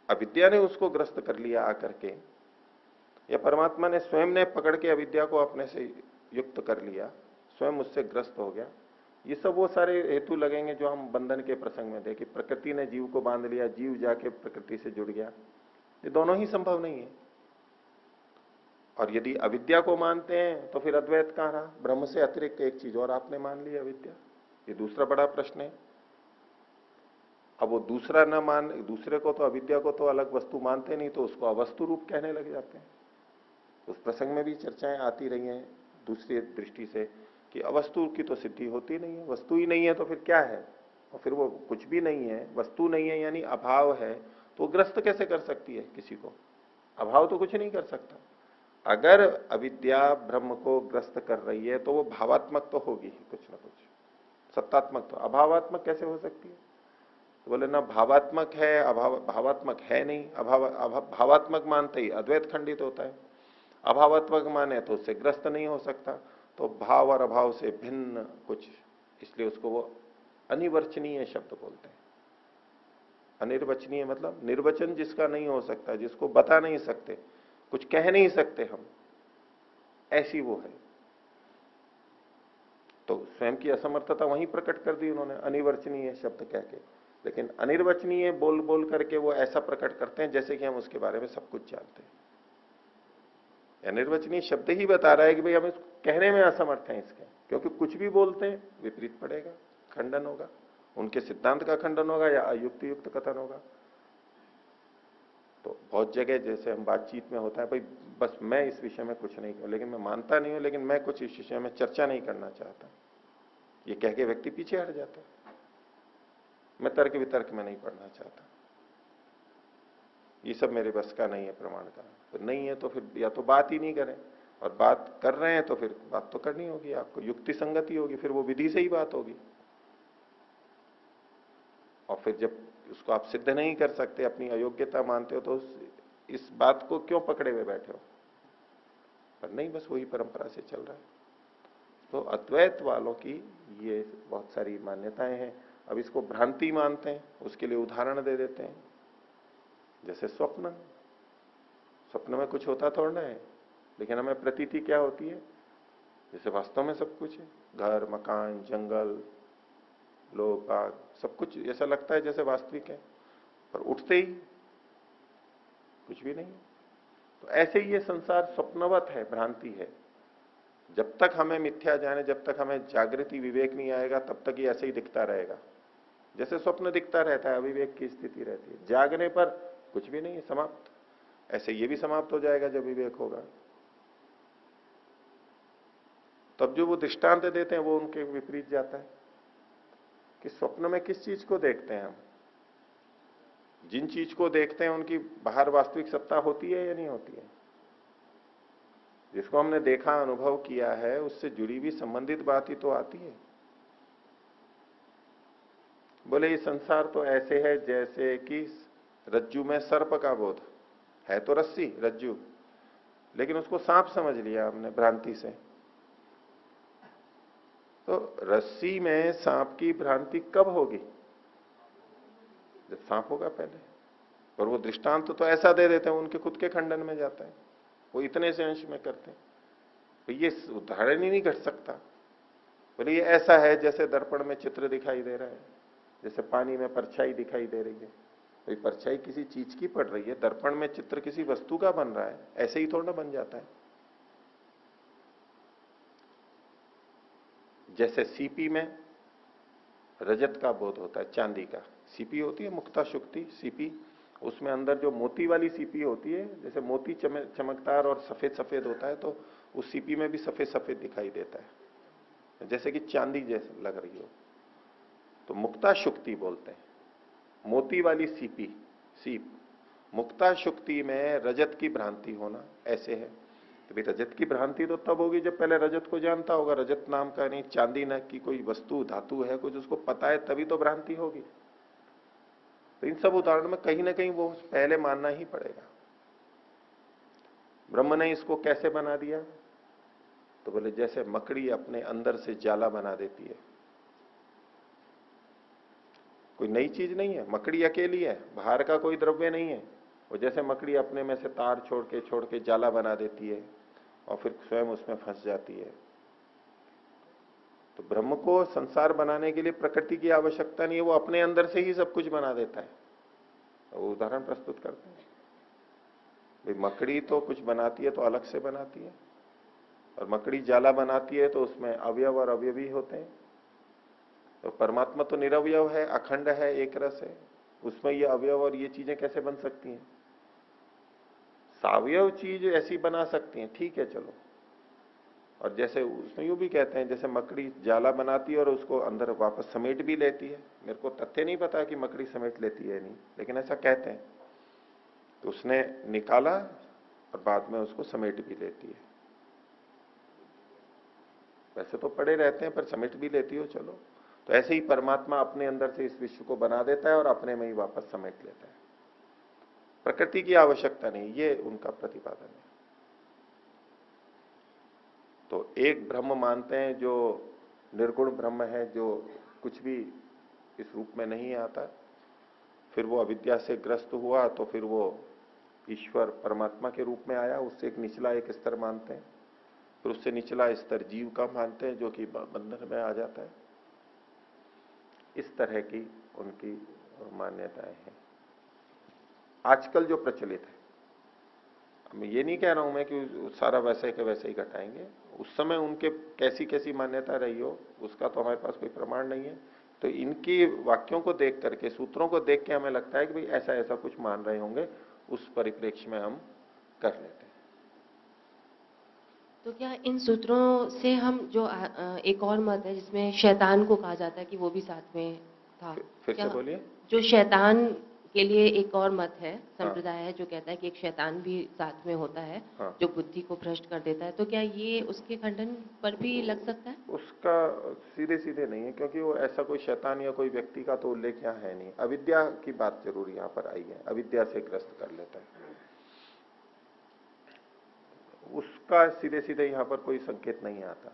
अविद्या ने उसको ग्रस्त कर लिया आकर के, या परमात्मा ने स्वयं ने पकड़ के अविद्या को अपने से युक्त कर लिया, स्वयं उससे ग्रस्त हो गया? ये सब वो सारे हेतु लगेंगे जो हम बंधन के प्रसंग में देखे, प्रकृति ने जीव को बांध लिया, जीव जाके प्रकृति से जुड़ गया। ये दोनों ही संभव नहीं है। और यदि अविद्या को मानते हैं तो फिर अद्वैत कहां रहा? ब्रह्म से अतिरिक्त एक चीज और आपने मान ली, अविद्या। ये दूसरा बड़ा प्रश्न है। अब वो दूसरा न मान, दूसरे को तो अविद्या को तो अलग वस्तु मानते नहीं, तो उसको अवस्तु रूप कहने लग जाते हैं। उस प्रसंग में भी चर्चाएं आती रही हैं दूसरी दृष्टि से कि अवस्तु की तो सिद्धि होती नहीं है, वस्तु ही नहीं है तो फिर क्या है? और फिर वो कुछ भी नहीं है, वस्तु नहीं है यानी अभाव है, तो ग्रस्त कैसे कर सकती है किसी को? अभाव तो कुछ नहीं कर सकता। अगर अविद्या ब्रह्म को ग्रस्त कर रही है तो वो भावात्मक तो होगी ही कुछ ना कुछ, सत्तात्मक। तो अभावात्मक कैसे हो सकती है? तो बोले ना भावात्मक है, भावात्मक है नहीं। भावात्मक मानते ही अद्वैत खंडित होता है, अभावात्मक माने तो उससे ग्रस्त नहीं हो सकता। तो भाव और अभाव से भिन्न कुछ, इसलिए उसको वो अनिवर्चनीय शब्द बोलते हैं। अनिर्वचनीय मतलब निर्वचन जिसका नहीं हो सकता, जिसको बता नहीं सकते, कुछ कह नहीं सकते हम, ऐसी वो है। तो स्वयं की असमर्थता वहीं प्रकट कर दी उन्होंने अनिर्वचनीय शब्द कह के। लेकिन अनिर्वचनीय बोल बोल करके वो ऐसा प्रकट करते हैं जैसे कि हम उसके बारे में सब कुछ जानते हैं। अनिर्वचनीय शब्द ही बता रहा है कि भाई हम इसको कहने में असमर्थ हैं इसके, क्योंकि कुछ भी बोलते हैं विपरीत पड़ेगा, खंडन होगा, उनके सिद्धांत का खंडन होगा या अयुक्ति युक्त कथन होगा। तो बहुत जगह जैसे हम बातचीत में होता है, भाई बस मैं इस विषय में कुछ नहीं कहूं, लेकिन मैं मानता नहीं हूं, लेकिन मैं कुछ इस विषय में चर्चा नहीं करना चाहता, ये कह के व्यक्ति पीछे हट जाता है। मैं तर्क वितर्क में नहीं पढ़ना चाहता, ये सब मेरे बस का नहीं है प्रमाण का। तो नहीं है तो फिर या तो बात ही नहीं करें, और बात कर रहे हैं तो फिर बात तो करनी होगी आपको, युक्ति संगति होगी, फिर वो विधि से ही बात होगी। और फिर जब उसको आप सिद्ध नहीं कर सकते, अपनी अयोग्यता मानते हो, तो इस बात को क्यों पकड़े हुए बैठे हो? पर नहीं, बस वही परंपरा से चल रहा है। तो अद्वैत वालों की ये बहुत सारी मान्यताएं हैं। अब इसको भ्रांति मानते हैं, उसके लिए उदाहरण दे देते हैं। जैसे स्वप्न, स्वप्न में कुछ होता थोड़ा ना है, लेकिन हमें प्रतीति क्या होती है, जैसे वास्तव में सब कुछ है, घर मकान जंगल लोग बाग सब कुछ ऐसा लगता है जैसे वास्तविक है, पर उठते ही कुछ भी नहीं है। तो ऐसे ही ये संसार स्वप्नवत है, भ्रांति है। जब तक हमें मिथ्या जाने, जब तक हमें जागृति विवेक नहीं आएगा, तब तक ये ऐसे ही दिखता रहेगा, जैसे स्वप्न दिखता रहता है, अविवेक की स्थिति रहती है। जागने पर कुछ भी नहीं है, समाप्त। ऐसे ये भी समाप्त हो जाएगा जब विवेक होगा। तब जो वो दृष्टांत देते हैं वो उनके विपरीत जाता है कि स्वप्न में किस चीज को देखते हैं हम, जिन चीज को देखते हैं उनकी बाहर वास्तविक सत्ता होती है या नहीं होती है? जिसको हमने देखा अनुभव किया है उससे जुड़ी हुई संबंधित बात ही तो आती है। बोले ये संसार तो ऐसे है जैसे कि रज्जू में सर्प का बोध है, तो रस्सी रज्जू, लेकिन उसको सांप समझ लिया हमने भ्रांति से। तो रस्सी में सांप की भ्रांति कब होगी? जब सांप होगा पहले। और वो दृष्टांत तो ऐसा दे देते हैं, उनके खुद के खंडन में जाता है, वो इतने से अंश में करते हैं। तो ये उदाहरण ही नहीं घट सकता। बोले ये ऐसा है जैसे दर्पण में चित्र दिखाई दे रहा है, जैसे पानी में परछाई दिखाई दे रही है। तो ये परछाई किसी चीज की पड़ रही है, दर्पण में चित्र किसी वस्तु का बन रहा है, ऐसे ही थोड़ा ना बन जाता है। जैसे सीपी में रजत का बोध होता है, चांदी का सीपी होती है, मुक्ता शुक्ति सीपी, उसमें अंदर जो मोती वाली सीपी होती है, जैसे मोती चमकदार और सफेद सफेद होता है, तो उस सीपी में भी सफेद सफेद दिखाई देता है, जैसे कि चांदी जैसे लग रही हो। तो मुक्ता शुक्ति बोलते हैं, मोती वाली सीपी सीप। मुक्ता शुक्ति में रजत की भ्रांति होना ऐसे है। तो भाई रजत की भ्रांति तो तब होगी जब पहले रजत को जानता होगा, रजत नाम का नहीं, चांदी न की कोई वस्तु धातु है कुछ, उसको पता है, तभी तो भ्रांति होगी। तो इन सब उदाहरण में कहीं ना कहीं वो पहले मानना ही पड़ेगा। ब्रह्म ने इसको कैसे बना दिया? तो बोले जैसे मकड़ी अपने अंदर से जाला बना देती है। कोई नई चीज नहीं है, मकड़ी अकेली है, बाहर का कोई द्रव्य नहीं है। वो जैसे मकड़ी अपने में से तार छोड़ के जाला बना देती है और फिर स्वयं उसमें फंस जाती है। तो ब्रह्म को संसार बनाने के लिए प्रकृति की आवश्यकता नहीं है, वो अपने अंदर से ही सब कुछ बना देता है। वो उदाहरण प्रस्तुत करते हैं, भाई मकड़ी तो कुछ बनाती है तो अलग से बनाती है, और मकड़ी जाला बनाती है तो उसमें अवयव और अवयवी होते हैं। तो परमात्मा तो निरवयव है, अखंड है, एक रस है, उसमें ये अवयव और ये चीजें कैसे बन सकती हैं? सावयव चीज ऐसी बना सकती हैं, ठीक है चलो। और जैसे उसमें यूं भी कहते हैं, जैसे मकड़ी जाला बनाती है और उसको अंदर वापस समेट भी लेती है। मेरे को तथ्य नहीं पता कि मकड़ी समेट लेती है नहीं, लेकिन ऐसा कहते हैं। तो उसने निकाला और बाद में उसको समेट भी लेती है। वैसे तो पड़े रहते हैं पर समेट भी लेती हो, चलो। तो ऐसे ही परमात्मा अपने अंदर से इस विश्व को बना देता है और अपने में ही वापस समेट लेता है। प्रकृति की आवश्यकता नहीं, ये उनका प्रतिपादन है। तो एक ब्रह्म मानते हैं जो निर्गुण ब्रह्म है, जो कुछ भी इस रूप में नहीं आता। फिर वो अविद्या से ग्रस्त हुआ तो फिर वो ईश्वर परमात्मा के रूप में आया, उससे एक निचला एक स्तर मानते हैं। फिर उससे निचला स्तर जीव का मानते हैं जो कि बंधन में आ जाता है। इस तरह की उनकी मान्यताएं हैं आजकल जो प्रचलित है। मैं ये नहीं कह रहा हूं मैं कि सारा वैसे के वैसे ही घटाएंगे, उस समय उनके कैसी कैसी मान्यता रही हो उसका तो हमारे पास कोई प्रमाण नहीं है। तो इनकी वाक्यों को देख करके, सूत्रों को देख के हमें लगता है कि भाई ऐसा ऐसा कुछ मान रहे होंगे, उस परिप्रेक्ष्य में हम कर लेते हैं। तो क्या इन सूत्रों से हम जो एक और मत है जिसमें शैतान को कहा जाता है कि वो भी साथ में था, फिर क्या से बोलिए। जो शैतान के लिए एक और मत है, हाँ। संप्रदाय है जो कहता है कि एक शैतान भी साथ में होता है, हाँ। जो बुद्धि को भ्रष्ट कर देता है, तो क्या ये उसके खंडन पर भी लग सकता है? उसका सीधे सीधे नहीं है, क्योंकि वो ऐसा कोई शैतान या कोई व्यक्ति का तो उल्लेख यहाँ है नहीं। अविद्या की बात जरूर यहाँ पर आई है, अविद्या से ग्रस्त कर लेता है, उसका सीधे सीधे यहाँ पर कोई संकेत नहीं आता।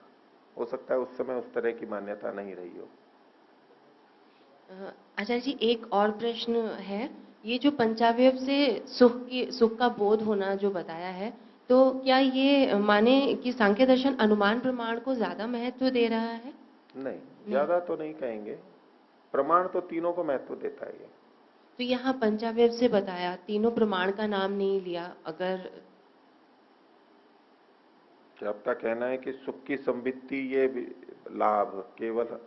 हो सकता है उस समय उस तरह की मान्यता नहीं रही हो। आचार्य जी, एक और प्रश्न है। ये जो पंचावयव से सुख का बोध होना जो बताया है, तो क्या ये माने कि सांख्य दर्शन अनुमान प्रमाण को ज्यादा महत्व दे रहा है? नहीं, ज्यादा तो नहीं कहेंगे, प्रमाण तो तीनों को महत्व देता है ये। तो यहाँ पंचावयव से बताया, तीनों प्रमाण का नाम नहीं लिया, अगर आपका कहना है कि सुख की संवित्ति ये लाभ केवल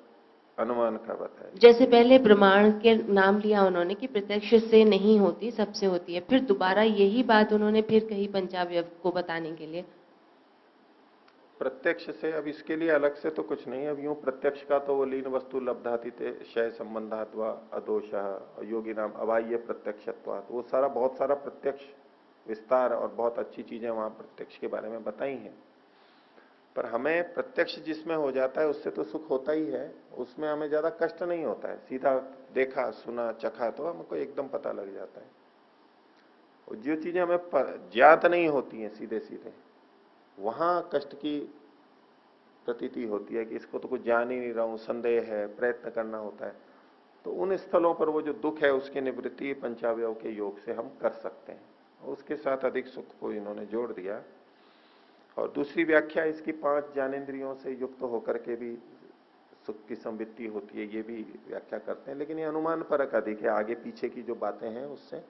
अनुमान का बताया। जैसे पहले प्रमाण के नाम लिया उन्होंने कि प्रत्यक्ष से नहीं होती, सबसे होती है, फिर दोबारा यही बात उन्होंने फिर कही पंचावयव को बताने के लिए। प्रत्यक्ष से, अब इसके लिए अलग से तो कुछ नहीं। अब यूं प्रत्यक्ष का तो वो लीन वस्तु लब्धातीते शय संबंधात्वा अदोष योगी नाम अबाह्य प्रत्यक्षत्वात्, वो सारा बहुत सारा प्रत्यक्ष विस्तार और बहुत अच्छी चीजें वहां प्रत्यक्ष के बारे में बताई हैं। पर हमें प्रत्यक्ष जिसमें हो जाता है उससे तो सुख होता ही है, उसमें हमें ज्यादा कष्ट नहीं होता है। सीधा देखा सुना चखा तो हमको एकदम पता लग जाता है। और जो चीजें हमें ज्ञात नहीं होती हैं सीधे सीधे, वहां कष्ट की प्रतीति होती है कि इसको तो कुछ जान ही नहीं रहा हूं, संदेह है, प्रयत्न करना होता है। तो उन स्थलों पर वो जो दुख है उसकी निवृत्ति पंचावयव के योग से हम कर सकते हैं। उसके साथ अधिक सुख को इन्होंने जोड़ दिया। और दूसरी व्याख्या इसकी 5 ज्ञानेंद्रियों से युक्त होकर के भी सुख की संवित्ति होती है, ये भी व्याख्या करते हैं। लेकिन ये अनुमान परक अधिक है, आगे पीछे की जो बातें हैं उससे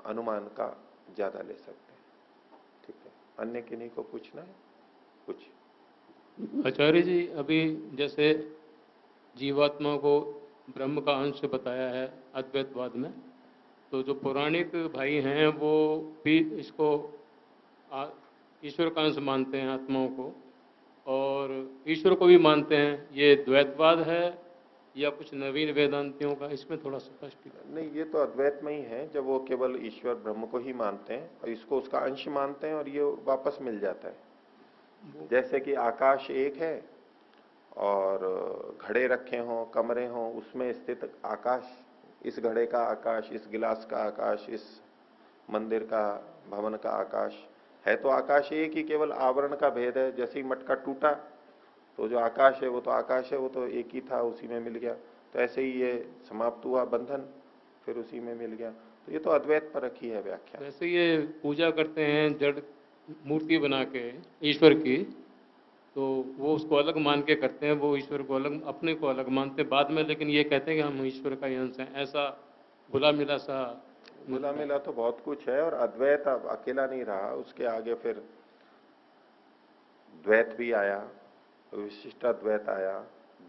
अनुमान का ज्यादा ले सकते हैं। ठीक है, अन्य किन्हीं को पूछना है कुछ? आचार्य जी, अभी जैसे जीवात्मा को ब्रह्म का अंश बताया है अद्वैतवाद में, तो जो पौराणिक भाई हैं वो भी इसको ईश्वर का अंश मानते हैं आत्माओं को, और ईश्वर को भी मानते हैं। ये द्वैतवाद है या कुछ नवीन वेदांतियों का? इसमें थोड़ा स्पष्टीकरण। नहीं, ये तो अद्वैत में ही है, जब वो केवल ईश्वर ब्रह्म को ही मानते हैं और इसको उसका अंश मानते हैं और ये वापस मिल जाता है। जैसे कि आकाश एक है और घड़े रखे हों, कमरे हों, उसमें स्थित आकाश, इस घड़े का आकाश, इस गिलास का आकाश, इस मंदिर का भवन का आकाश है, तो आकाश एक ही, केवल आवरण का भेद है। जैसे ही मटका टूटा तो जो आकाश है वो तो आकाश है, वो तो एक ही था, उसी में मिल गया। तो ऐसे ही ये समाप्त हुआ बंधन, फिर उसी में मिल गया। तो ये तो अद्वैत पर रखी है व्याख्या। वैसे ये पूजा करते हैं जड़ मूर्ति बना के ईश्वर की, तो वो उसको अलग मान के करते हैं, वो ईश्वर को अलग, अपने को अलग मानते हैं बाद में, लेकिन ये कहते हैं कि हम ईश्वर का ही अंश हैं। ऐसा भुला मिला सा मिला मिला तो बहुत कुछ है। और अद्वैत अब अकेला नहीं रहा, उसके आगे फिर द्वैत भी आया, विशिष्टाद्वैत आया,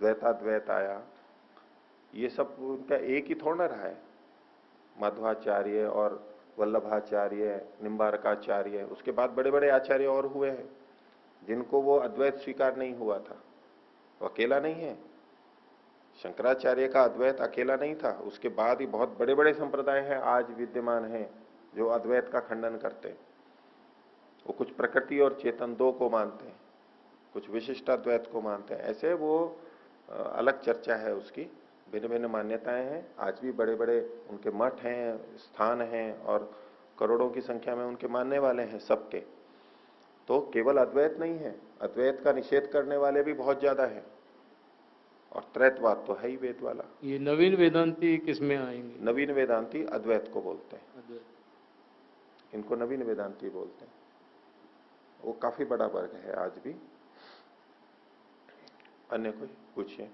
द्वैताद्वैत आया। ये सब उनका एक ही थोड़ा रहा है। माध्वाचार्य और वल्लभाचार्य, निम्बारकाचार्य, उसके बाद बड़े बड़े आचार्य और हुए हैं जिनको वो अद्वैत स्वीकार नहीं हुआ था। वो अकेला नहीं है। शंकराचार्य का अद्वैत अकेला नहीं था, उसके बाद ही बहुत बड़े बड़े संप्रदाय हैं आज विद्यमान हैं जो अद्वैत का खंडन करते हैं। वो कुछ प्रकृति और चेतन दो को मानते हैं, कुछ विशिष्टाद्वैत को मानते हैं। ऐसे वो अलग चर्चा है उसकी, भिन्न भिन्न मान्यताएं हैं। आज भी बड़े बड़े उनके मठ हैं, स्थान हैं, और करोड़ों की संख्या में उनके मानने वाले हैं सबके। तो केवल अद्वैत नहीं है, अद्वैत का निषेध करने वाले भी बहुत ज्यादा है। और त्रैतवाद तो है ही वेद वाला। ये नवीन वेदांती किसमें आएंगे? नवीन वेदांती अद्वैत को बोलते हैं, अद्वैत। इनको नवीन वेदांती बोलते हैं। वो काफी बड़ा वर्ग है आज भी। अन्य कोई पूछिए।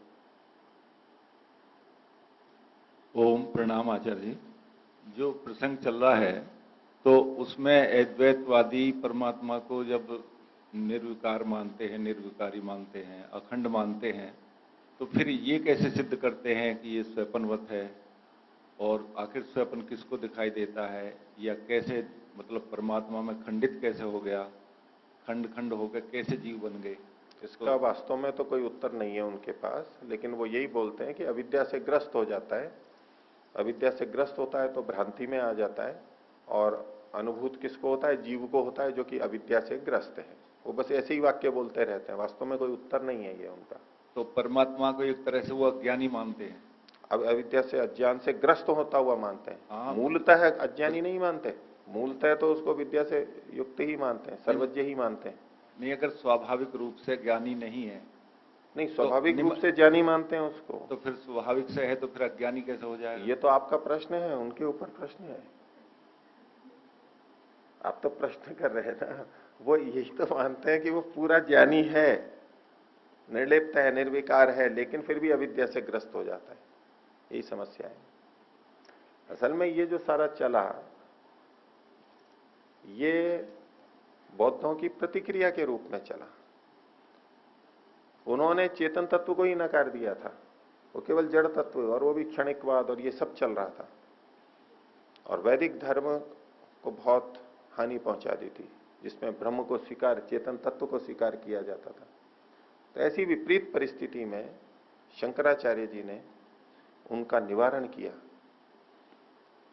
ओम प्रणाम आचार्य जी। जो प्रसंग चल रहा है तो उसमें अद्वैतवादी परमात्मा को जब निर्विकार मानते हैं, निर्विकारी मानते हैं, अखंड मानते हैं, तो फिर ये कैसे सिद्ध करते हैं कि ये स्वयंवत है? और आखिर स्वयं किसको दिखाई देता है, या कैसे मतलब परमात्मा में खंडित कैसे हो गया, खंड खंड होकर कैसे जीव बन गए? इसका वास्तव में तो कोई उत्तर नहीं है उनके पास, लेकिन वो यही बोलते हैं कि अविद्या से ग्रस्त हो जाता है। अविद्या से ग्रस्त होता है तो भ्रांति में आ जाता है, और अनुभूत किसको होता है? जीव को होता है, जो कि अविद्या से ग्रस्त है। वो बस ऐसे ही वाक्य बोलते रहते हैं, वास्तव में कोई उत्तर नहीं है ये उनका। तो परमात्मा को एक तरह से वो अज्ञानी मानते हैं, अब अविद्या से, अज्ञान से ग्रस्त होता हुआ मानते हैं। हाँ। मूलतः अज्ञानी नहीं मानते, मूलतः तो उसको विद्या से युक्त ही मानते हैं, सर्वज्ञ ही मानते हैं। नहीं, अगर स्वाभाविक रूप से ज्ञानी नहीं है, नहीं, स्वाभाविक रूप से ज्ञानी मानते हैं उसको। तो फिर स्वाभाविक से है तो फिर अज्ञानी कैसे हो जाएगा? ये तो आपका प्रश्न है, उनके ऊपर प्रश्न है। आप तो प्रश्न कर रहे हैं ना। वो यही तो मानते हैं कि वो पूरा ज्ञानी है, निर्लिप्त है, निर्विकार है, लेकिन फिर भी अविद्या से ग्रस्त हो जाता है। यही समस्या है। असल में ये जो सारा चला, ये बौद्धों की प्रतिक्रिया के रूप में चला। उन्होंने चेतन तत्व को ही नकार दिया था, वो केवल जड़ तत्व, और वो भी क्षणिकवाद और ये सब चल रहा था, और वैदिक धर्म को बहुत हानि पहुंचा दी थी, जिसमें ब्रह्म को स्वीकार, चेतन तत्व को स्वीकार किया जाता था। तो ऐसी विपरीत परिस्थिति में शंकराचार्य जी ने उनका निवारण किया,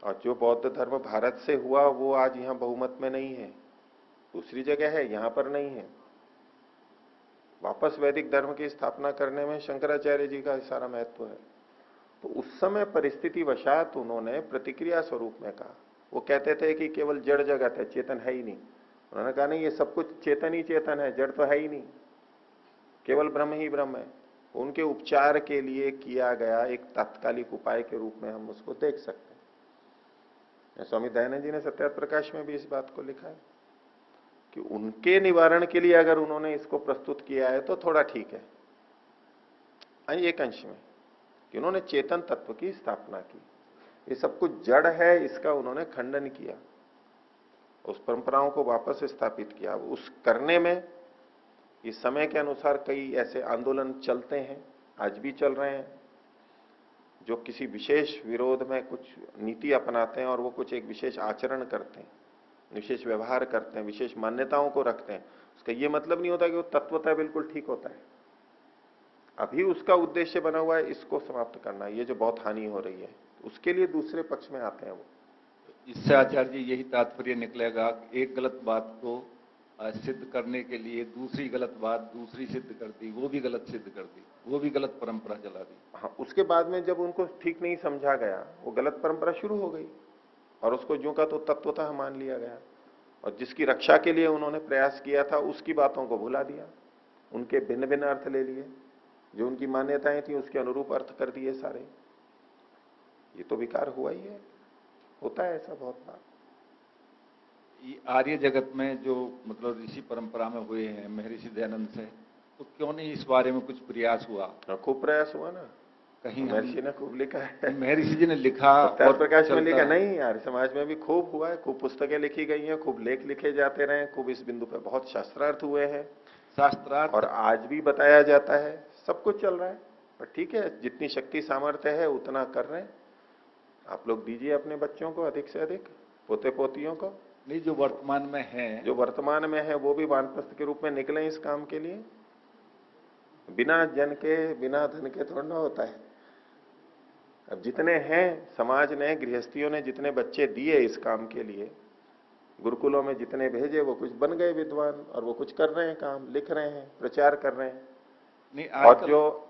और जो बौद्ध धर्म भारत से हुआ वो आज यहां बहुमत में नहीं है, दूसरी जगह है, यहां पर नहीं है। वापस वैदिक धर्म की स्थापना करने में शंकराचार्य जी का सारा महत्व है। तो उस समय परिस्थिति वशात उन्होंने प्रतिक्रिया स्वरूप में कहा। वो कहते थे कि केवल जड़ जगत है, चेतन है ही नहीं। उन्होंने कहा नहीं, ये सब कुछ चेतन ही चेतन है, जड़ तो है ही नहीं, केवल ब्रह्म ही ब्रह्म है। उनके उपचार के लिए किया गया एक तात्कालिक उपाय के रूप में हम उसको देख सकते हैं। स्वामी दयानंद जी ने सत्यार्थ प्रकाश में भी इस बात को लिखा है कि उनके निवारण के लिए अगर उन्होंने इसको प्रस्तुत किया है तो थोड़ा ठीक है, एक अंश में, कि उन्होंने चेतन तत्व की स्थापना की। ये सब कुछ जड़ है, इसका उन्होंने खंडन किया, उस परंपराओं को वापस स्थापित किया। उस करने में इस समय के अनुसार कई ऐसे आंदोलन चलते हैं, आज भी चल रहे हैं, जो किसी विशेष विरोध में कुछ नीति अपनाते हैं और वो कुछ एक विशेष आचरण करते हैं, विशेष व्यवहार करते हैं, विशेष मान्यताओं को रखते हैं। उसका ये मतलब नहीं होता कि वो तत्वतः बिल्कुल ठीक होता है। अभी उसका उद्देश्य बना हुआ है इसको समाप्त करना, ये जो बहुत हानि हो रही है, उसके लिए दूसरे पक्ष में आते हैं वो। इससे आचार्य जी यही तात्पर्य निकलेगा कि एक गलत बात को सिद्ध करने के लिए दूसरी गलत बात दूसरी सिद्ध कर दी, वो भी गलत सिद्ध कर दी, वो भी गलत परंपरा चला दी। हाँ, उसके बाद में जब उनको ठीक नहीं समझा गया, वो गलत परंपरा शुरू हो गई, और उसको ज्यों का तो तत्वतः मान लिया गया, और जिसकी रक्षा के लिए उन्होंने प्रयास किया था उसकी बातों को भुला दिया, उनके भिन्न भिन्न अर्थ ले लिए, जो उनकी मान्यताएं थी उसके अनुरूप अर्थ कर दिए सारे। ये तो विकार हुआ ही है, होता है ऐसा बहुत बार। आर्य जगत में जो मतलब ऋषि परंपरा में हुए हैं महर्षि दयानंद से, तो क्यों नहीं इस बारे में कुछ प्रयास हुआ? खूब प्रयास हुआ ना, कहीं महर्षि ने खूब लिखा है, महर्षि जी ने लिखा, सत्यार्थ प्रकाश में लिखा नहीं, यार समाज में भी खूब हुआ है, खूब पुस्तकें लिखी गई हैं, खूब लेख लिखे जाते रहे, खूब इस बिंदु पर बहुत शास्त्रार्थ हुए हैं, शास्त्रार्थ, और आज भी बताया जाता है, सब कुछ चल रहा है। पर ठीक है, जितनी शक्ति सामर्थ्य है उतना कर रहे हैं। आप लोग दीजिए अपने बच्चों को अधिक से अधिक, पोते पोतियों को। नहीं, जो वर्तमान में है, जो वर्तमान में है वो भी वानप्रस्थ के रूप में निकले इस काम के लिए। बिना जन के, बिना धन के थोड़ा ना होता है। अब जितने हैं, समाज ने, गृहस्थियों ने जितने बच्चे दिए इस काम के लिए, गुरुकुलों में जितने भेजे, वो कुछ बन गए विद्वान, और वो कुछ कर रहे हैं, काम लिख रहे हैं, प्रचार कर रहे हैं। नहीं, और जो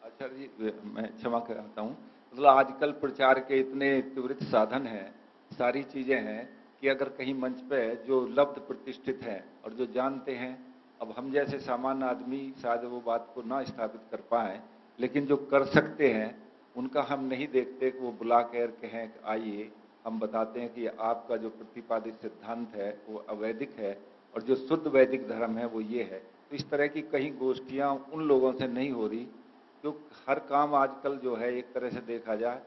आचार्य जी मैं क्षमा करता हूँ, मतलब आजकल प्रचार के इतने त्वरित साधन हैं, सारी चीजें हैं, कि अगर कहीं मंच पे जो लब्ध प्रतिष्ठित हैं और जो जानते हैं अब हम जैसे सामान्य आदमी शायद वो बात को ना स्थापित कर पाए, लेकिन जो कर सकते हैं उनका हम नहीं देखते कि वो बुला कर कहें आइए, हम बताते हैं कि आपका जो प्रतिपादित सिद्धांत है वो अवैदिक है और जो शुद्ध वैदिक धर्म है वो ये है। तो इस तरह की कहीं गोष्ठियां उन लोगों से नहीं हो रही, जो हर काम आजकल जो है एक तरह से देखा जाए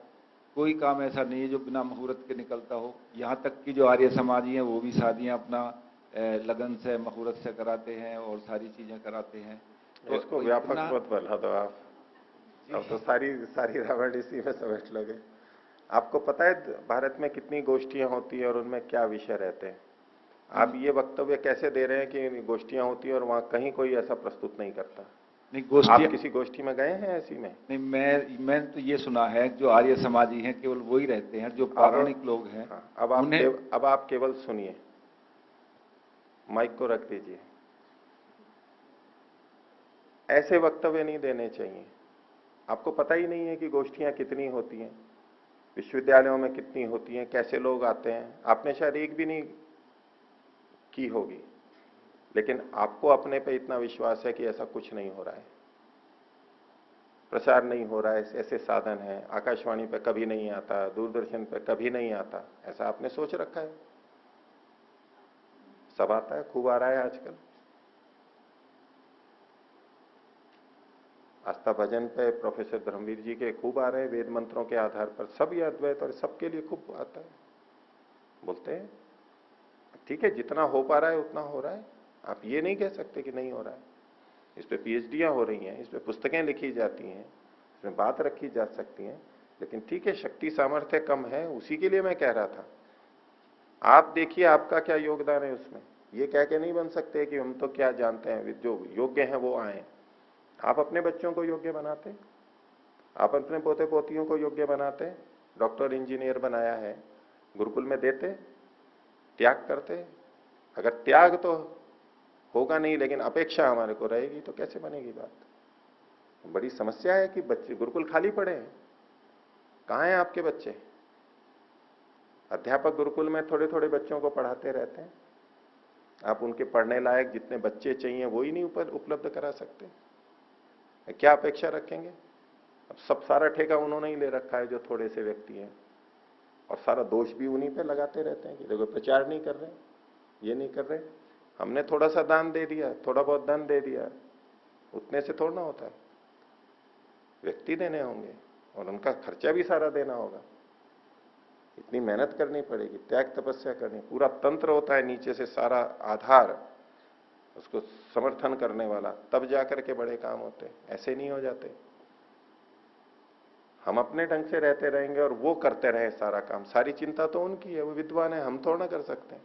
कोई काम ऐसा नहीं है जो बिना मुहूर्त के निकलता हो। यहाँ तक कि जो आर्य समाजी हैं वो भी शादियां अपना लगन से मुहूर्त से कराते हैं और सारी चीजें कराते हैं। तो इसको व्यापक मत बना दो आप, अब तो सारी सारी रावण इसी में समेट लोगे। आपको पता है भारत में कितनी गोष्ठियां होती है और उनमें क्या विषय रहते हैं? आप ये वक्तव्य कैसे दे रहे हैं कि गोष्ठियां होती है और वहां कहीं कोई ऐसा प्रस्तुत नहीं करता? नहीं, आप गोष्ठी किसी गोष्ठी में गए हैं ऐसी में? नहीं, मैं तो ये सुना है जो आर्य समाजी हैं केवल वो ही रहते हैं, जो पौराणिक लोग हैं। हाँ, उन्हें अब आप केवल सुनिए, माइक को रख दीजिए। ऐसे वक्तव्य नहीं देने चाहिए। आपको पता ही नहीं है कि गोष्ठियां कितनी होती हैं, विश्वविद्यालयों में कितनी होती हैं, कैसे लोग आते हैं। आपने शायद एक भी नहीं की होगी, लेकिन आपको अपने पे इतना विश्वास है कि ऐसा कुछ नहीं हो रहा है, प्रचार नहीं हो रहा है, ऐसे साधन है, आकाशवाणी पे कभी नहीं आता, दूरदर्शन पे कभी नहीं आता, ऐसा आपने सोच रखा है। सब आता है, खूब आ रहा है आजकल। आस्था भजन पे प्रोफेसर धर्मवीर जी के खूब आ रहे हैं, वेद मंत्रों के आधार पर सब ये अद्वैत और सबके लिए खूब आता है, बोलते हैं। ठीक है, जितना हो पा रहा है उतना हो रहा है, आप ये नहीं कह सकते कि नहीं हो रहा है। इस पे पीएचडियां हो रही हैं, इस पे पुस्तकें लिखी जाती हैं, इसमें बात रखी जा सकती है, लेकिन ठीक है, शक्ति सामर्थ्य कम है, उसी के लिए मैं कह रहा था। आप देखिए आपका क्या योगदान है उसमें। ये कह के नहीं बन सकते कि हम तो क्या जानते हैं, जो योग्य हैं वो आए। आप अपने बच्चों को योग्य बनाते, आप अपने पोते पोतियों को योग्य बनाते, डॉक्टर इंजीनियर बनाया है, गुरुकुल में देते, त्याग करते। अगर त्याग तो होगा नहीं, लेकिन अपेक्षा हमारे को रहेगी, तो कैसे बनेगी बात? बड़ी समस्या है कि बच्चे गुरुकुल खाली पड़े हैं। कहां हैं आपके बच्चे? अध्यापक गुरुकुल में थोड़े थोड़े बच्चों को पढ़ाते रहते हैं, आप उनके पढ़ने लायक जितने बच्चे चाहिए वो ही नहीं उपलब्ध करा सकते। क्या अपेक्षा रखेंगे? अब सब सारा ठेका उन्होंने ही ले रखा है, जो थोड़े से व्यक्ति हैं, और सारा दोष भी उन्हीं पे लगाते रहते हैं कि देखो प्रचार नहीं कर रहे, ये नहीं कर रहे। हमने थोड़ा सा दान दे दिया, थोड़ा बहुत धन दे दिया, उतने से थोड़ा ना होता है, व्यक्ति देने होंगे और उनका खर्चा भी सारा देना होगा, इतनी मेहनत करनी पड़ेगी, त्याग तपस्या करनी, पूरा तंत्र होता है नीचे से, सारा आधार उसको समर्थन करने वाला, तब जाकर के बड़े काम होते हैं, ऐसे नहीं हो जाते। हम अपने ढंग से रहते रहेंगे और वो करते रहे सारा काम, सारी चिंता तो उनकी है, वो विद्वान है, हम थोड़ा ना कर सकते हैं,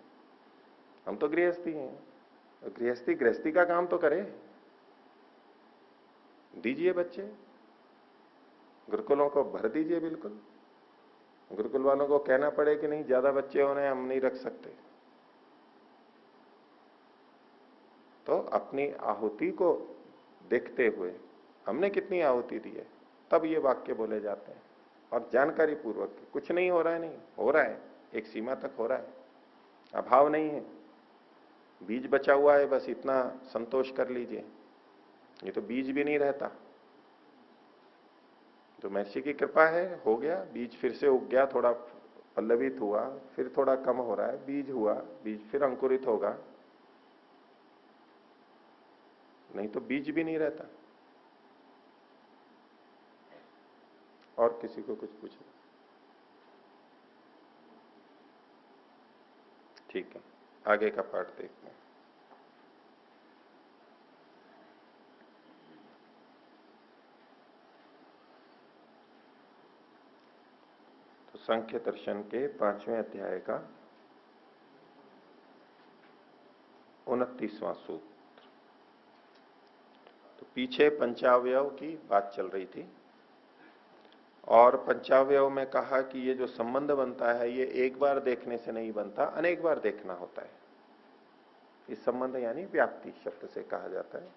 हम तो गृहस्थी हैं। गृहस्थी गृहस्थी का काम तो करे, दीजिए बच्चे, गुरुकुलों को भर दीजिए बिल्कुल। गुरुकुल वालों को कहना पड़े कि नहीं, ज्यादा बच्चे होने हम नहीं रख सकते, तो अपनी आहुति को देखते हुए हमने कितनी आहुति दी है, तब ये वाक्य बोले जाते हैं। और जानकारी पूर्वक, कुछ नहीं हो रहा है, नहीं हो रहा है, एक सीमा तक हो रहा है, अभाव नहीं है, बीज बचा हुआ है, बस इतना संतोष कर लीजिए। ये तो बीज भी नहीं रहता, तो महर्षि की कृपा है, हो गया बीज, फिर से उग गया, थोड़ा पल्लवित हुआ, फिर थोड़ा कम हो रहा है, बीज हुआ, बीज फिर अंकुरित होगा, नहीं तो बीज भी नहीं रहता। और किसी को कुछ पूछना? ठीक है, आगे का पाठ देखते हैं। तो सांख्य दर्शन के 5वें अध्याय का 29वां सूत्र। तो पीछे पंचावयव की बात चल रही थी, और पंचावयव में कहा कि ये जो संबंध बनता है ये एक बार देखने से नहीं बनता, अनेक बार देखना होता है। इस संबंध यानी व्याप्ति शब्द से कहा जाता है।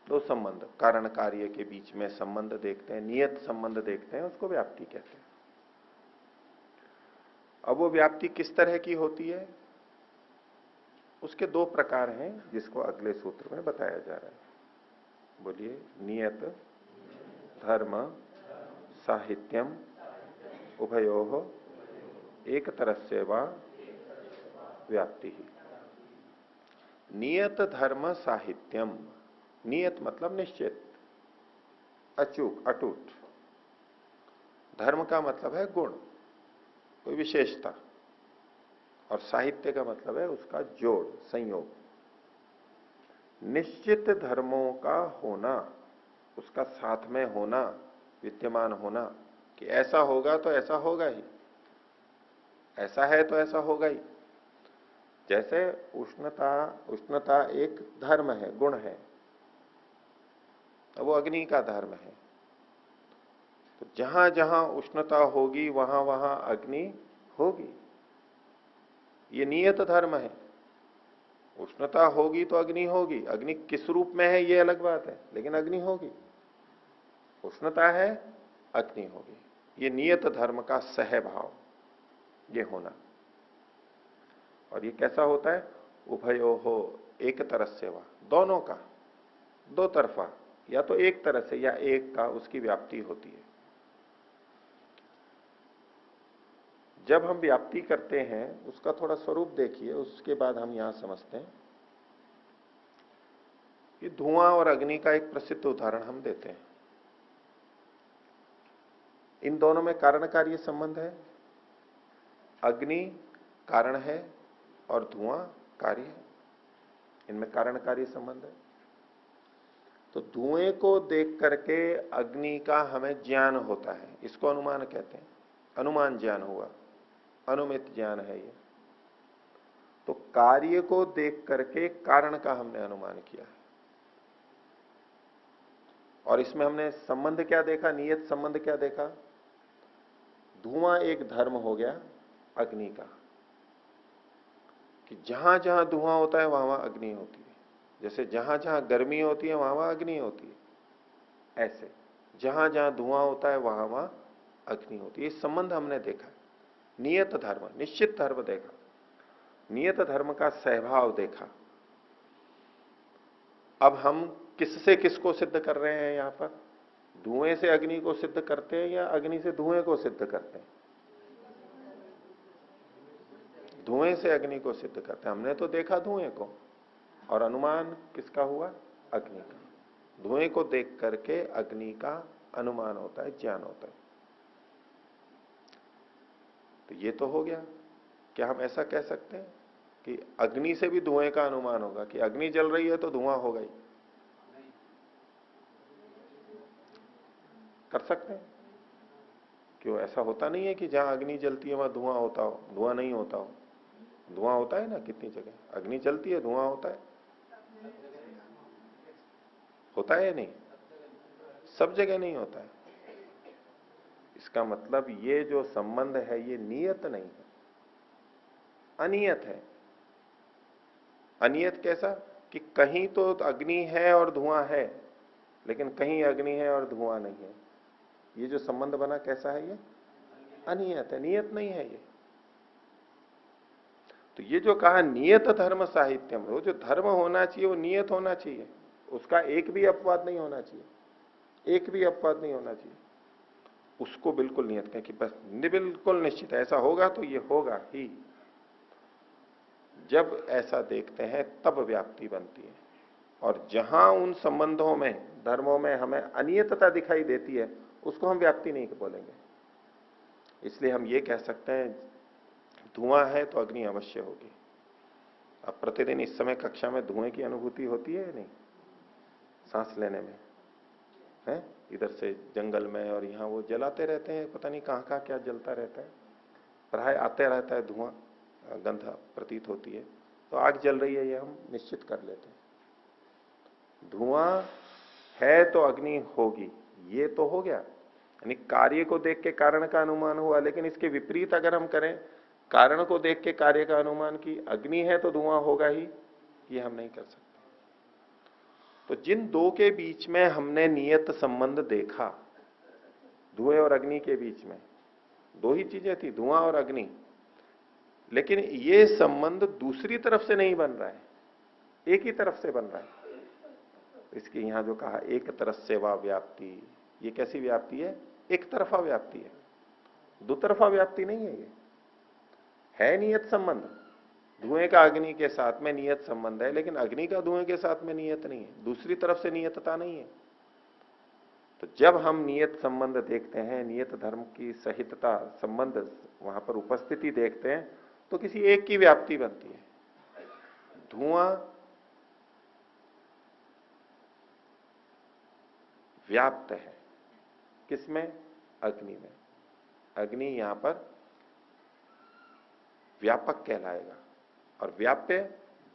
दो संबंध, कारण कार्य के बीच में संबंध देखते हैं, नियत संबंध देखते हैं, उसको व्याप्ति कहते हैं। अब वो व्याप्ति किस तरह की होती है? उसके दो प्रकार हैं जिसको अगले सूत्र में बताया जा रहा है। बोलिए। नियत धर्म साहित्यम उभयोः एक तरस्य वा व्याप्ति ही। नियत धर्म साहित्यम, नियत मतलब निश्चित, अचूक, अटूट। धर्म का मतलब है गुण, कोई विशेषता, और साहित्य का मतलब है उसका जोड़, संयोग। निश्चित धर्मों का होना, उसका साथ में होना, विद्यमान होना, कि ऐसा होगा तो ऐसा होगा ही, ऐसा है तो ऐसा होगा ही। जैसे उष्णता, उष्णता एक धर्म है, गुण है, वो अग्नि का धर्म है। तो जहां जहां उष्णता होगी वहां वहां अग्नि होगी, ये नियत धर्म है। उष्णता होगी तो अग्नि होगी। अग्नि किस रूप में है ये अलग बात है, लेकिन अग्नि होगी। उष्णता है, अग्नि होगी। ये नियत धर्म का सहभाव, ये होना। और ये कैसा होता है? उभयो हो एक तरह से, वा दोनों का, दो तरफा, या तो एक तरह से या एक का उसकी व्याप्ति होती है। जब हम व्याप्ति करते हैं उसका थोड़ा स्वरूप देखिए, उसके बाद हम यहां समझते हैं। कि धुआं और अग्नि का एक प्रसिद्ध उदाहरण हम देते हैं। इन दोनों में कारण कार्य संबंध है। अग्नि कारण है और धुआं कार्य है, इनमें कारण कार्य संबंध है। तो धुएं को देख करके अग्नि का हमें ज्ञान होता है, इसको अनुमान कहते हैं। अनुमान ज्ञान हुआ, अनुमित ज्ञान है ये। तो कार्य को देख करके कारण का हमने अनुमान किया है। और इसमें हमने संबंध क्या देखा? नियत संबंध क्या देखा? धुआं एक धर्म हो गया अग्नि का, कि जहां जहां धुआं होता है वहां वहां अग्नि होती है। जैसे जहां जहां गर्मी होती है वहां वहां अग्नि होती है, ऐसे जहां जहां धुआं होता है वहां वहां अग्नि होती है। ये संबंध हमने देखा। नियत धर्म, निश्चित धर्म देखा, नियत धर्म का सहभाव देखा। अब हम किससे किसको सिद्ध कर रहे हैं? यहां पर धुएं से अग्नि को सिद्ध करते हैं या अग्नि से धुएं को सिद्ध करते हैं? धुएं से अग्नि को सिद्ध करते हैं। हमने तो देखा धुएं को, और अनुमान किसका हुआ? अग्नि का। धुएं को देख करके अग्नि का अनुमान होता है, ज्ञान होता है। तो ये तो हो गया। क्या हम ऐसा कह सकते हैं कि अग्नि से भी धुएं का अनुमान होगा, कि अग्नि जल रही है तो धुआं होगा ही? कर सकते हैं? क्यों? ऐसा होता नहीं है कि जहां अग्नि जलती है वहां धुआं होता हो, धुआं नहीं होता हो। धुआं होता है ना, कितनी जगह अग्नि जलती है, धुआं होता है। होता है या नहीं? सब जगह नहीं होता है। इसका मतलब ये जो संबंध है ये नियत नहीं है, अनियत है। अनियत कैसा? कि कहीं तो अग्नि है और धुआं है, लेकिन कहीं अग्नि है और धुआं नहीं है। ये जो संबंध बना कैसा है? ये अनियत है, नियत नहीं है ये। तो ये जो कहा नियत धर्म साहित्यम, वो जो धर्म होना चाहिए वो नियत होना चाहिए, उसका एक भी अपवाद नहीं होना चाहिए, एक भी अपवाद नहीं होना चाहिए। उसको बिल्कुल नियत कहें कि बस बिल्कुल निश्चित ऐसा होगा तो ये होगा ही। जब ऐसा देखते हैं तब व्याप्ति बनती है। और जहां उन संबंधों में, धर्मों में हमें अनियतता दिखाई देती है, उसको हम व्याप्ति नहीं बोलेंगे। इसलिए हम ये कह सकते हैं धुआं है तो अग्नि अवश्य होगी। अब प्रतिदिन इस समय कक्षा में धुएं की अनुभूति होती है या नहीं? सांस लेने में है, इधर से जंगल में और यहाँ वो जलाते रहते हैं, पता नहीं कहाँ कहाँ क्या जलता रहता है, प्राय आते रहता है धुआं, गंध प्रतीत होती है। तो आग जल रही है ये हम निश्चित कर लेते हैं। धुआं है तो अग्नि होगी, ये तो हो गया। यानी कार्य को देख के कारण का अनुमान हुआ। लेकिन इसके विपरीत अगर हम करें, कारण को देख के कार्य का अनुमान की अग्नि है तो धुआं होगा ही, ये हम नहीं कर सकते। तो जिन दो के बीच में हमने नियत संबंध देखा, धुएं और अग्नि के बीच में दो ही चीजें थी, धुआं और अग्नि, लेकिन ये संबंध दूसरी तरफ से नहीं बन रहा है, एक ही तरफ से बन रहा है। इसके यहां जो कहा एक तरफ सेवा व्याप्ति, ये कैसी व्याप्ति है? एक तरफा व्याप्ति है, दो तरफा व्याप्ति नहीं है। ये है नियत संबंध, धुएं का अग्नि के साथ में नियत संबंध है, लेकिन अग्नि का धुएं के साथ में नियत नहीं है, दूसरी तरफ से नियतता नहीं है। तो जब हम नियत संबंध देखते हैं, नियत धर्म की सहितता संबंध वहां पर उपस्थिति देखते हैं, तो किसी एक की व्याप्ति बनती है। धुआं व्याप्त है किसमें? अग्नि में। अग्नि यहां पर व्यापक कहलाएगा और व्याप्य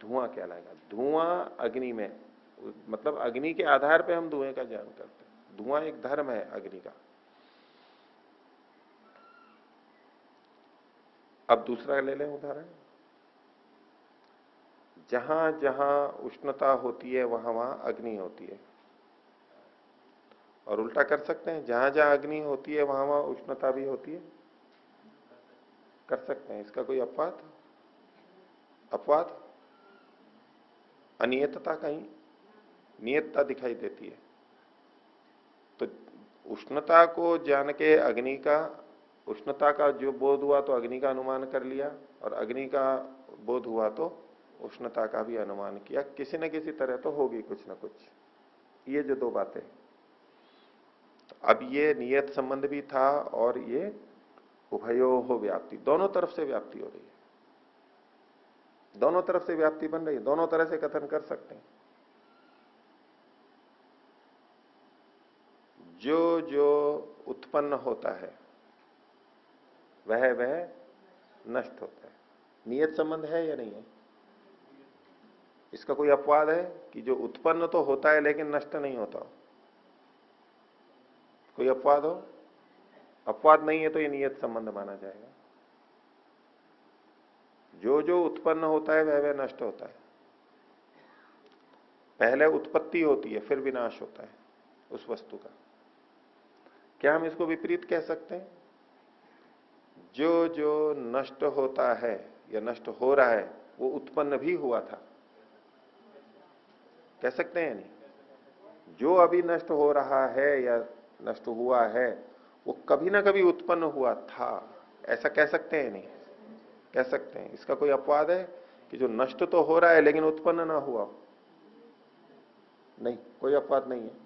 धुआं कहलाएगा। धुआं अग्नि में, मतलब अग्नि के आधार पे हम धुएं का ज्ञान करते हैं। धुआं एक धर्म है अग्नि का। अब दूसरा ले लें उदाहरण। जहां जहां उष्णता होती है वहां वहां अग्नि होती है, और उल्टा कर सकते हैं, जहां जहां अग्नि होती है वहां वहां उष्णता भी होती है, कर सकते हैं। इसका कोई अपवाद? अपवाद? अनियतता कहीं नियतता दिखाई देती है। तो उष्णता को जान के अग्नि का, उष्णता का जो बोध हुआ तो अग्नि का अनुमान कर लिया, और अग्नि का बोध हुआ तो उष्णता का भी अनुमान किया। किसी न किसी तरह तो होगी कुछ ना कुछ। ये जो दो बातें, तो अब ये नियत संबंध भी था और ये उभयोः व्याप्ति, दोनों तरफ से व्याप्ति हो रही है, दोनों तरफ से व्याप्ति बन रही है, दोनों तरह से कथन कर सकते हैं। जो जो उत्पन्न होता है वह नष्ट होता है। नियत संबंध है या नहीं है? इसका कोई अपवाद है कि जो उत्पन्न तो होता है लेकिन नष्ट नहीं होता? कोई अपवाद हो? अपवाद नहीं है तो ये नियत संबंध माना जाएगा। जो जो उत्पन्न होता है वह नष्ट होता है। पहले उत्पत्ति होती है फिर विनाश होता है उस वस्तु का। क्या हम इसको विपरीत कह सकते हैं? जो जो नष्ट होता है या नष्ट हो रहा है वो उत्पन्न भी हुआ था, कह सकते हैं नहीं? जो अभी नष्ट हो रहा है या नष्ट हुआ है वो कभी ना कभी उत्पन्न हुआ था, ऐसा कह सकते हैं? नहीं कह सकते हैं। इसका कोई अपवाद है कि जो नष्ट तो हो रहा है लेकिन उत्पन्न ना हुआ? नहीं, कोई अपवाद नहीं है।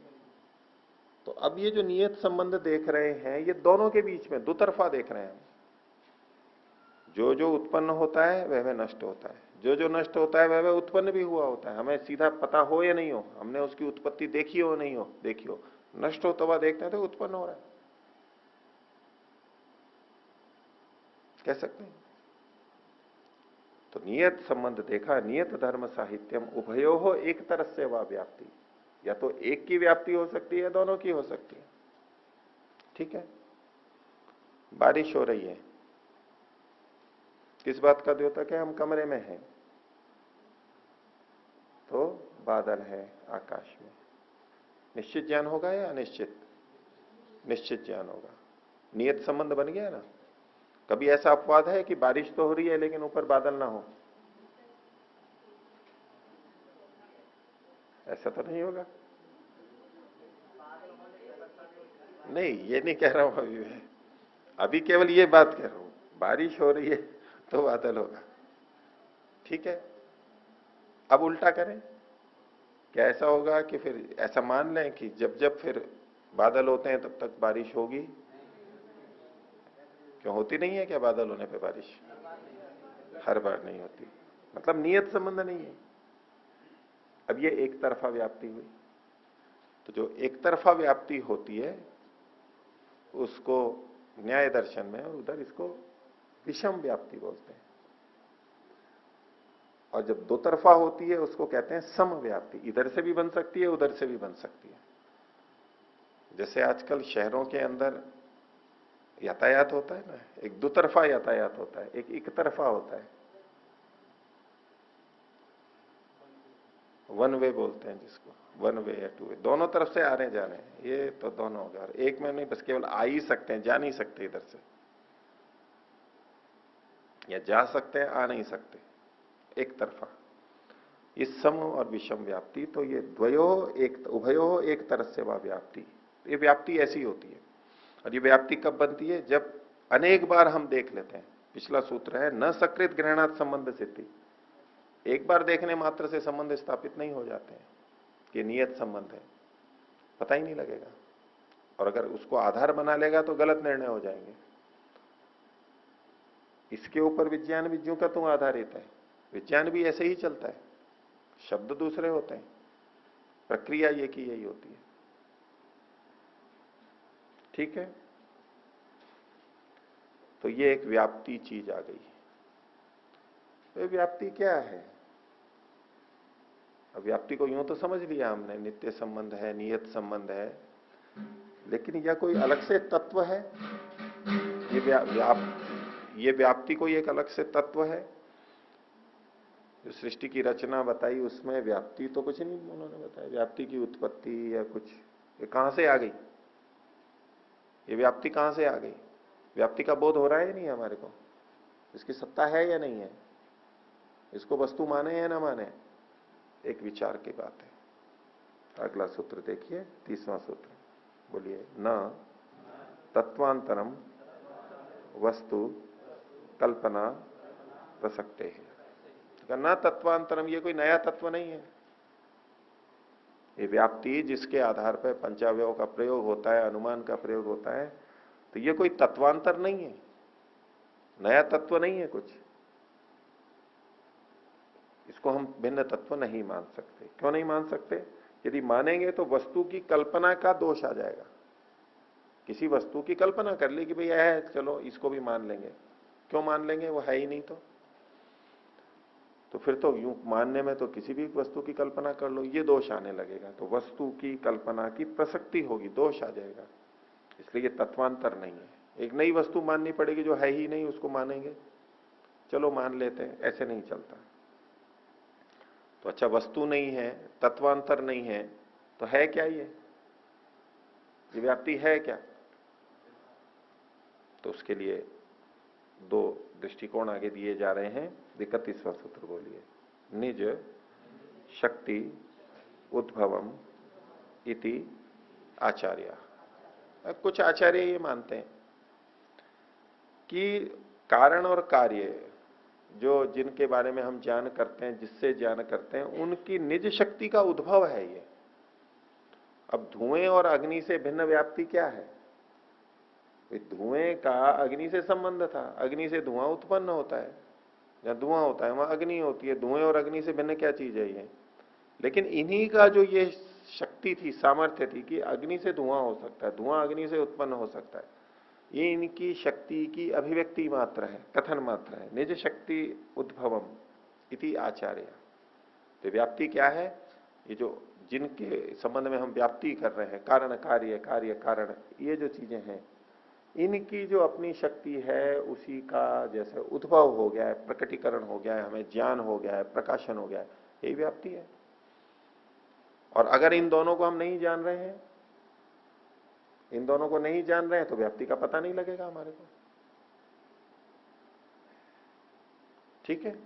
तो अब ये जो नियत संबंध देख रहे हैं ये दोनों के बीच में दो तरफा देख रहे हैं। जो जो उत्पन्न होता है वह नष्ट होता है, जो जो नष्ट होता है वह उत्पन्न भी हुआ होता है। हमें सीधा पता हो या नहीं हो, हमने उसकी उत्पत्ति देखी हो नहीं हो, देखी हो, नष्ट होता हुआ देखते हैं तो उत्पन्न हो रहा है, कह सकते हैं। तो नियत संबंध देखा, नियत धर्म साहित्यम उभयोः एक तरह से वह व्याप्ति, या तो एक की व्याप्ति हो सकती है, दोनों की हो सकती है। ठीक है, बारिश हो रही है, किस बात का द्योतक है? हम कमरे में हैं तो बादल है आकाश में। निश्चित ज्ञान होगा या अनिश्चित? निश्चित ज्ञान होगा। नियत संबंध बन गया ना। कभी ऐसा अपवाद है कि बारिश तो हो रही है लेकिन ऊपर बादल ना हो? ऐसा तो नहीं होगा। नहीं, ये नहीं कह रहा हूं अभी मैं, अभी केवल ये बात कह रहा हूं, बारिश हो रही है तो बादल होगा। ठीक है, अब उल्टा करें, क्या ऐसा होगा कि फिर ऐसा मान लें कि जब जब फिर बादल होते हैं तब तक बारिश होगी? क्यों होती नहीं है क्या बादल होने पे बारिश? हर बार नहीं होती, मतलब नियत संबंध नहीं है। अब ये एक तरफा व्याप्ति हुई। तो जो एक तरफा व्याप्ति होती है उसको न्याय दर्शन में उधर इसको विषम व्याप्ति बोलते हैं, और जब दो तरफा होती है उसको कहते हैं सम व्याप्ति। इधर से भी बन सकती है, उधर से भी बन सकती है। जैसे आजकल शहरों के अंदर यातायात होता है ना, एक दो तरफा यातायात होता है, एक तरफा होता है, वन वे बोलते हैं जिसको, वन वे या टू वे, दोनों तरफ से आने जाने, ये तो दोनों होगा। एक में नहीं, बस केवल आ ही सकते हैं, जा नहीं सकते इधर से। या जा सकते हैं, आ नहीं सकते, एक तरफा। ये सम और विषम व्याप्ति, तो ये द्वयो एक उभयो एक तरफ से वा व्याप्ति, ये व्याप्ति ऐसी होती है। और ये व्याप्ति कब बनती है? जब अनेक बार हम देख लेते हैं। पिछला सूत्र है न सकृत ग्रहणात् संबंध सिद्धि। एक बार देखने मात्र से संबंध स्थापित नहीं हो जाते हैं कि नियत संबंध है, पता ही नहीं लगेगा। और अगर उसको आधार बना लेगा तो गलत निर्णय हो जाएंगे। इसके ऊपर विज्ञान विज्ञों का तो आधारित है। विज्ञान भी ऐसे ही चलता है, शब्द दूसरे होते हैं, प्रक्रिया ये की यही होती है। ठीक है, तो ये एक व्याप्ति चीज आ गई। तो व्याप्ति क्या है? अब व्याप्ति को यूं तो समझ लिया हमने, नित्य संबंध है, नियत संबंध है, लेकिन यह कोई अलग से तत्व है? ये व्याप्ति कोई एक अलग से तत्व है? जो सृष्टि की रचना बताई उसमें व्याप्ति तो कुछ नहीं उन्होंने बताया। व्याप्ति की उत्पत्ति या कुछ, ये कहां से आ गई? ये व्याप्ति कहां से आ गई? व्याप्ति का बोध हो रहा है या नहीं हमारे को? इसकी सत्ता है या नहीं है? इसको वस्तु माने या ना माने, एक विचार की बात है। अगला सूत्र देखिए, 30वां सूत्र, बोलिए। न तत्वांतरम वस्तु कल्पना प्रसक्ते है। न तत्वांतरम, ये कोई नया तत्व नहीं है। ये व्याप्ति जिसके आधार पर पंचावयव का प्रयोग होता है, अनुमान का प्रयोग होता है, तो ये कोई तत्वांतर नहीं है, नया तत्व नहीं है कुछ। इसको हम भिन्न तत्व नहीं मान सकते। क्यों नहीं मान सकते? यदि मानेंगे तो वस्तु की कल्पना का दोष आ जाएगा। किसी वस्तु की कल्पना कर ली कि भाई यह है, चलो इसको भी मान लेंगे। क्यों मान लेंगे? वो है ही नहीं। तो फिर तो यूं मानने में तो किसी भी वस्तु की कल्पना कर लो, ये दोष आने लगेगा। तो वस्तु की कल्पना की प्रसक्ति होगी, दोष आ जाएगा। इसलिए ये तत्वांतर नहीं है। एक नई वस्तु माननी पड़ेगी जो है ही नहीं, उसको मानेंगे, चलो मान लेते हैं, ऐसे नहीं चलता। तो अच्छा, वस्तु नहीं है, तत्वांतर नहीं है, तो है क्या ये व्याप्ति है क्या? तो उसके लिए दो दृष्टिकोण आगे दिए जा रहे हैं। 31वां सूत्र बोलिए। निज शक्ति उद्भवम इति आचार्य। कुछ आचार्य ये मानते हैं कि कारण और कार्य जो जिनके बारे में हम ज्ञान करते हैं, जिससे ज्ञान करते हैं, उनकी निज शक्ति का उद्भव है ये। अब धुएं और अग्नि से भिन्न व्याप्ति क्या है? धुएं का अग्नि से संबंध था, अग्नि से धुआं उत्पन्न होता है, जहां धुआं होता है वहां अग्नि होती है। धुएं और अग्नि से भिन्न क्या चीज है ये? लेकिन इन्हीं का जो ये शक्ति थी, सामर्थ्य थी कि अग्नि से धुआं हो सकता है, धुआं अग्नि से उत्पन्न हो सकता है, ये इनकी शक्ति की अभिव्यक्ति मात्र है, कथन मात्र है। निज शक्ति उद्भवम इति आचार्य। तो व्याप्ति क्या है? ये जो जिनके संबंध में हम व्याप्ति कर रहे हैं, कारण कार्य, कार्य कारण, ये जो चीजें हैं, इनकी जो अपनी शक्ति है उसी का जैसे उद्भव हो गया है, प्रकटीकरण हो गया है, हमें ज्ञान हो गया है, प्रकाशन हो गया है, यही व्याप्ति है। और अगर इन दोनों को हम नहीं जान रहे हैं, इन दोनों को नहीं जान रहे हैं, तो व्याप्ति का पता नहीं लगेगा हमारे को। ठीक है।